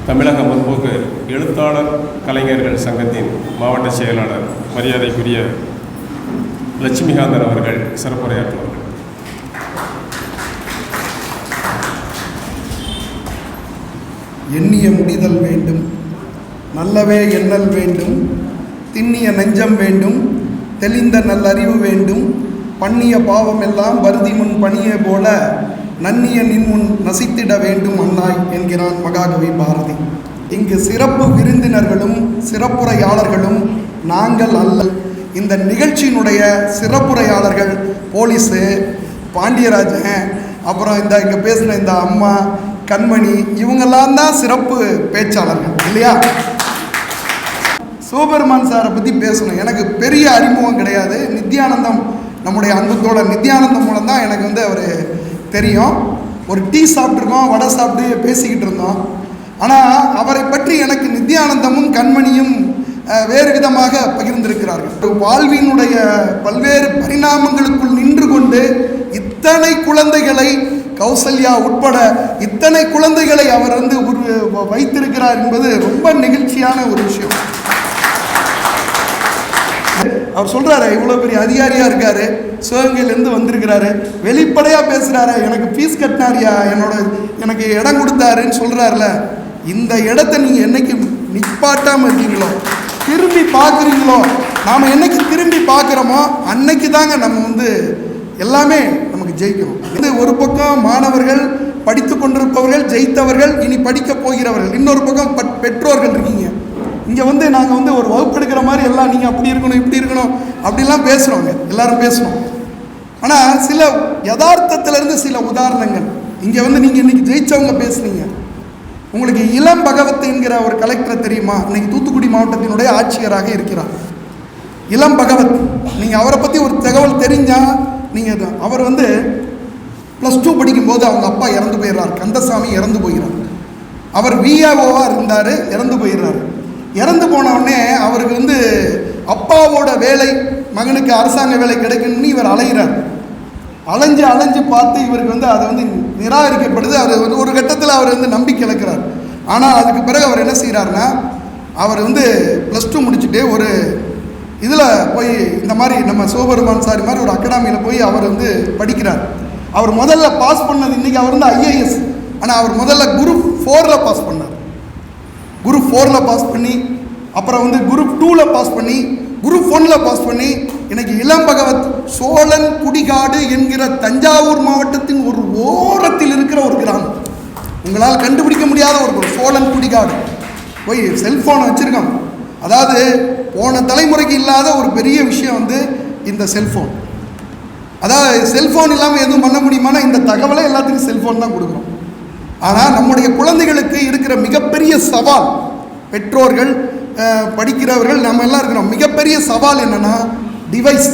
தமிழக முற்போக்கு எழுத்தாளர் கலைஞர்கள் சங்கத்தின் மாவட்ட செயலாளர் மரியாதைக்குரிய லட்சுமிகாந்தன் அவர்கள் சிறப்புரையாற்றுவார்கள். எண்ணிய முடிதல் வேண்டும், நல்லவே எண்ணல் வேண்டும், திண்ணிய நெஞ்சம் வேண்டும், தெளிந்த நல்லறிவு வேண்டும், பண்ணிய பாவம் எல்லாம் வருதி முன் பணியே போல நன்னிய நின்முன் நசித்திட வேண்டும் அண்ணாய் என்கிறான் மகாகவி பாரதி. இங்கு சிறப்பு விருந்தினர்களும் சிறப்புரையாளர்களும் நாங்கள் அல்ல. இந்த நிகழ்ச்சியினுடைய சிறப்புரையாளர்கள் போலீஸு, பாண்டியராஜன், அப்புறம் இங்கே பேசின இந்த அம்மா கண்மணி, இவங்கெல்லாம் தான் சிறப்பு பேச்சாளர்கள் இல்லையா? சிவபெருமான் சாரை பற்றி பேசணும். எனக்கு பெரிய அறிமுகம் கிடையாது. நித்யானந்தம், நம்முடைய அன்புத்தோட நித்யானந்தம் மூலம் தான் எனக்கு வந்து அவர் தெரியும். ஒரு டீ சாப்பிட்ருக்கோம், வடை சாப்பிட்டு பேசிக்கிட்டு இருந்தோம். ஆனால் அவரை பற்றி எனக்கு நித்யானந்தமும் கண்மணியும் வேறு விதமாக பகிர்ந்திருக்கிறார்கள். வாழ்வினுடைய பல்வேறு பரிணாமங்களுக்குள் நின்று கொண்டு இத்தனை குழந்தைகளை, கௌசல்யா உட்பட இத்தனை குழந்தைகளை அவர் வந்து வைத்திருக்கிறார் என்பது ரொம்ப நெகிழ்ச்சியான ஒரு விஷயம். அவர் சொல்கிறாரு, இவ்வளோ பெரிய அதிகாரியாக இருக்கார், சிவகங்கையிலேருந்து வந்திருக்கிறாரு, வெளிப்படையாக பேசுகிறாரு, எனக்கு ஃபீஸ் கட்டினாரியா, எனக்கு இடம் கொடுத்தாருன்னு சொல்கிறாருல. இந்த இடத்த நீங்கள் என்னைக்கு நிப்பாட்டாமல் இருக்கீங்களோ, திரும்பி பார்க்குறீங்களோ, நாம் என்னைக்கு திரும்பி பார்க்குறோமோ அன்னைக்கு தாங்க நம்ம வந்து எல்லாமே நமக்கு ஜெயிக்கணும். இது ஒரு பக்கம் மாணவர்கள், படித்து கொண்டிருப்பவர்கள், ஜெயித்தவர்கள், இனி படிக்க போகிறவர்கள், இன்னொரு பக்கம் பெற்றோர்கள் இருக்கீங்க. இங்கே வந்து நாங்கள் வந்து ஒரு வகுப்பு எடுக்கிற மாதிரி எல்லாம் நீங்கள் அப்படி இருக்கணும் இப்படி இருக்கணும் அப்படிலாம் பேசுகிறோங்க, எல்லாரும் பேசணும். ஆனால் சில யதார்த்தத்திலேருந்து சில உதாரணங்கள் இங்கே வந்து நீங்கள் இன்றைக்கி ஜெயித்தவங்க பேசுனீங்க. உங்களுக்கு இளம் பகவத் என்கிற ஒரு கலெக்டரை தெரியுமா? இன்னைக்கு தூத்துக்குடி மாவட்டத்தினுடைய ஆட்சியராக இருக்கிறார் இளம் பகவத். நீங்கள் அவரை பற்றி ஒரு தகவல் தெரிஞ்சால் நீங்கள் அவர் வந்து +2 படிக்கும்போது அவங்க அப்பா இறந்து போயிடுறார், கந்தசாமி இறந்து போகிறார். அவர் விஏஓவாக இருந்தார், இறந்து போயிடுறார். இறந்து போனவுடனே அவருக்கு வந்து அப்பாவோட வேலை, மகனுக்கு அரசாங்க வேலை கிடைக்கணும்னு இவர் அலைகிறார். அலைஞ்சு பார்த்து இவருக்கு வந்து அதை வந்து நிராகரிக்கப்படுது. அவர் வந்து ஒரு கட்டத்தில் அவர் வந்து நம்பிக்கை இழக்கிறார். ஆனால் அதுக்கு பிறகு அவர் என்ன செய்கிறாருன்னா, அவர் வந்து +2 முடிச்சுட்டு ஒரு இதில் போய் இந்த மாதிரி நம்ம சிவபெருமான் சார் மாதிரி ஒரு அகாடமியில் போய் அவர் வந்து படிக்கிறார். அவர் முதல்ல பாஸ் பண்ணது, இன்றைக்கி அவர் வந்து ஐஏஎஸ், ஆனால் அவர் முதல்ல குரூப் 4ல் பாஸ் பண்ணார். குரூப் 4ல் பாஸ் பண்ணி, அப்புறம் வந்து குரூப் 2ல் பாஸ் பண்ணி, குரூப் 1ல் பாஸ் பண்ணி, இன்னைக்கு இளம்பகவத் சோழன் குடிகாடு என்கிற தஞ்சாவூர் மாவட்டத்தின் ஒரு ஓரத்தில் இருக்கிற ஒரு கிராமம், உங்களால் கண்டுபிடிக்க முடியாத ஒரு சோழன் குடிகாடு. போய் செல்ஃபோனை வச்சுருக்கோம். அதாவது போன தலைமுறைக்கு இல்லாத ஒரு பெரிய விஷயம் வந்து இந்த செல்ஃபோன். அதாவது செல்ஃபோன் இல்லாமல் எதுவும் பண்ண முடியுமானா இந்த தகவலை எல்லாத்துக்கும் செல்ஃபோன் தான் கொடுக்குறோம். ஆனால் நம்முடைய குழந்தைகளுக்கு இருக்கிற மிகப்பெரிய சவால், பெற்றோர்கள் படிக்கிறவர்கள் நம்ம எல்லாம் இருக்கிறோம், மிகப்பெரிய சவால் என்னென்னா டிவைஸ்,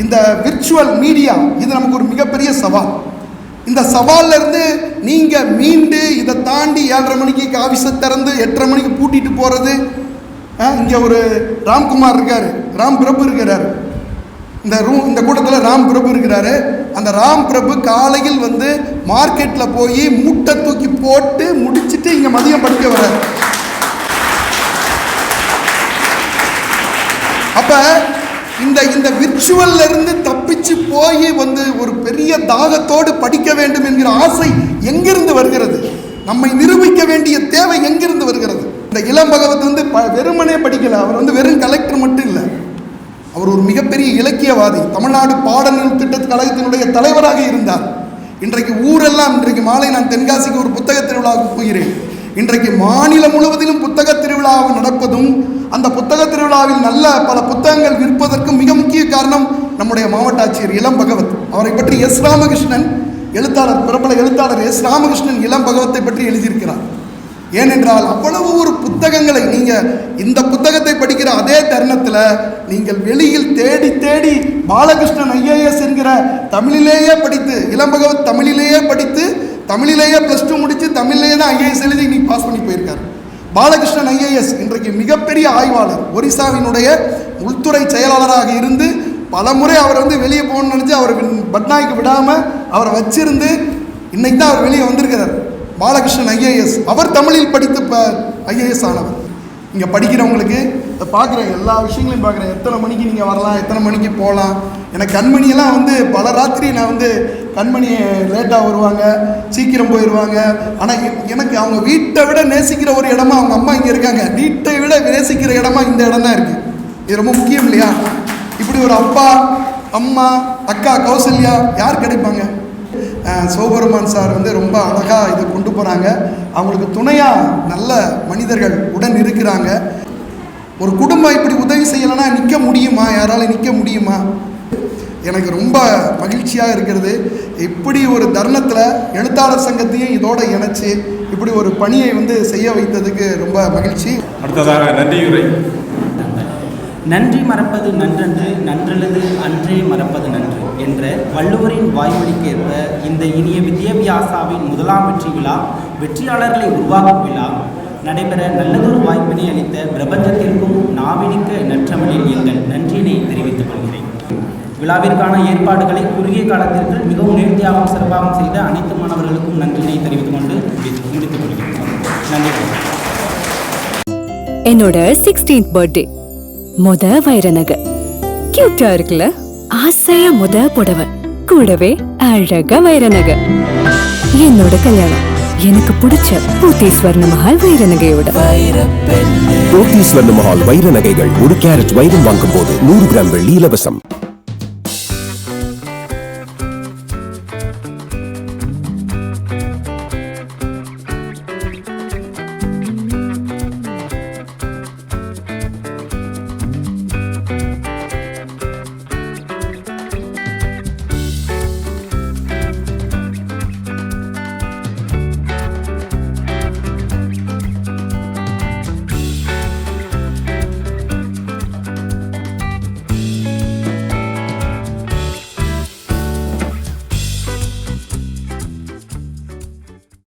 இந்த விர்ச்சுவல் மீடியா. இது நமக்கு ஒரு மிகப்பெரிய சவால். இந்த சவாலிருந்து நீங்கள் மீண்டு இதை தாண்டி 7:30 மணிக்கு ஆஃபீஸை திறந்து 8:30 மணிக்கு பூட்டிட்டு போகிறது. இங்கே ஒரு ராம்குமார் இருக்கார், ராம் பிரபு இருக்கிறார், இந்த கூட்டத்தில் ராம் பிரபு இருக்கிறாரு. அந்த ராம் பிரபு காலையில் வந்து மார்க்கெட்டில் போய் மூட்டை தூக்கி போட்டு முடிச்சுட்டு இங்கே மதியம் படிக்க வர்றாரு. அப்போ இந்த விர்ச்சுவல்ல இருந்து தப்பிச்சு போய் வந்து ஒரு பெரிய தாகத்தோடு படிக்க வேண்டும் என்கிற ஆசை எங்கிருந்து வருகிறது? நம்மை நிரூபிக்க வேண்டிய தேவை எங்கிருந்து வருகிறது? இந்த இளம்பகவத் வந்து வெறுமனே படிக்கல. அவர் வந்து வெறும் கலெக்டர் மட்டும் இல்லை, அவர் ஒரு மிகப்பெரிய இலக்கியவாதி. தமிழ்நாடு பாடநூல் திட்ட கழகத்தினுடைய தலைவராக இருந்தார். இன்றைக்கு ஊரெல்லாம், இன்றைக்கு மாலை நான் தென்காசிக்கு ஒரு புத்தக திருவிழாவுக்கு போகிறேன். இன்றைக்கு மாநிலம் முழுவதிலும் புத்தக திருவிழா நடப்பதும், அந்த புத்தக திருவிழாவில் நல்ல பல புத்தகங்கள் விற்பதற்கும் மிக முக்கிய காரணம் நம்முடைய மாவட்ட ஆட்சியர் இளம்பகவத். அவரை பற்றி எஸ் ராமகிருஷ்ணன் எழுத்தாளர், பிரபல எழுத்தாளர் எஸ் ராமகிருஷ்ணன் இளம்பகவத்தை பற்றி எழுதியிருக்கிறார். ஏனென்றால் அவ்வளவு ஒரு புத்தகங்களை நீங்கள் இந்த புத்தகத்தை படிக்கிற அதே தருணத்தில் நீங்கள் வெளியில் தேடி தேடி பாலகிருஷ்ணன் ஐஏஎஸ் என்கிற தமிழிலேயே படித்து, இளம்பகவத் தமிழிலேயே படித்து, தமிழிலேயே +2 முடித்து தமிழிலேயே தான் ஐஏஎஸ் எழுதி இன்னைக்கு பாஸ் பண்ணி போயிருக்கார். பாலகிருஷ்ணன் ஐஏஎஸ் இன்றைக்கு மிகப்பெரிய ஆய்வாளர், ஒரிசாவினுடைய உள்துறை செயலாளராக இருந்து பல முறை அவர் வந்து வெளியே போகணும்னு நினச்சி அவர் பட்நாய்க்கு விடாமல் அவரை வச்சிருந்து இன்னைக்கு தான் அவர் வெளியே வந்திருக்கிறார். பாலகிருஷ்ணன் ஐஏஎஸ், அவர் தமிழில் படித்து ஐஏஎஸ் ஆனவர். இங்கே படிக்கிறவங்களுக்கு பார்க்குறேன், எல்லா விஷயங்களையும் பார்க்குறேன். எத்தனை மணிக்கு நீங்கள் வரலாம், எத்தனை மணிக்கு போகலாம். எனக்கு கண்மணியெல்லாம் வந்து பல ராத்திரி நான் வந்து கண்மணி லேட்டாக வருவாங்க, சீக்கிரம் போயிடுவாங்க. ஆனால் எனக்கு அவங்க வீட்டை விட நேசிக்கிற ஒரு இடமா அவங்க அம்மா இங்கே இருக்காங்க. வீட்டை விட நேசிக்கிற இடமா இந்த இடம் தான் இருக்குது. இது ரொம்ப முக்கியம் இல்லையா? இப்படி ஒரு அப்பா, அம்மா, அக்கா கௌசல்யா யார் கிடைப்பாங்க? சிவபெருமான் சார் வந்து ரொம்ப அழகாக இதை கொண்டு போகிறாங்க. அவங்களுக்கு துணையாக நல்ல மனிதர்கள் உடன் இருக்கிறாங்க. ஒரு குடும்பம் இப்படி உதவி செய்யலைன்னா நிற்க முடியுமா? யாரால நிற்க முடியுமா? எனக்கு ரொம்ப மகிழ்ச்சியாக இருக்கிறது. இப்படி ஒரு தருணத்தில் எழுத்தாளர் சங்கத்தையும் இதோட இணைச்சி இப்படி ஒரு பணியை வந்து செய்ய வைத்ததுக்கு ரொம்ப மகிழ்ச்சி. அடுத்ததாக நன்றியுரை. நன்றி மறப்பது நன்றன்று, நன்றல்லது அன்றே மறப்பது நன்று என்ற வள்ளுவரின் வாய்மொழிக்கேற்ப இந்த இனிய வித்யாபியாசாவின் முதலாம் வெற்றி விழா, வெற்றியாளர்களை உருவாக்கும் விழா நடைபெற நல்லதொரு வாய்ப்பினை அளித்த பிரபஞ்சத்திற்கும் நாவினிக்க நற்றமிழில் எங்கள் நன்றியினை தெரிவித்துக் கொள்கிறேன். விழாவிற்கான ஏற்பாடுகளை குறுகிய காலத்திற்கு மிகவும் நேர்த்தியாகவும் சிறப்பாகவும் செய்த அனைத்து மாணவர்களுக்கும் நன்றியினை தெரிவித்துக் கொண்டு முடித்துக் கொள்கிறேன். நன்றி. என்னோட 16th பர்த்டே, வைர நகை கியூட்டா இருக்குல்ல? ஆசையா புடவை, கூடவே அழகா வைர நகை. என்னோட கல்யாணம் எனக்கு பிடிச்ச போத்தி ஸ்வர்ண மஹால் வைர நகையோட. போத்தி ஸ்வர்ண மஹால் வைர நகைகள் 1 கேரட் வைரம் வாங்கும் போது 100 கிராம் வெள்ளி இலவசம்.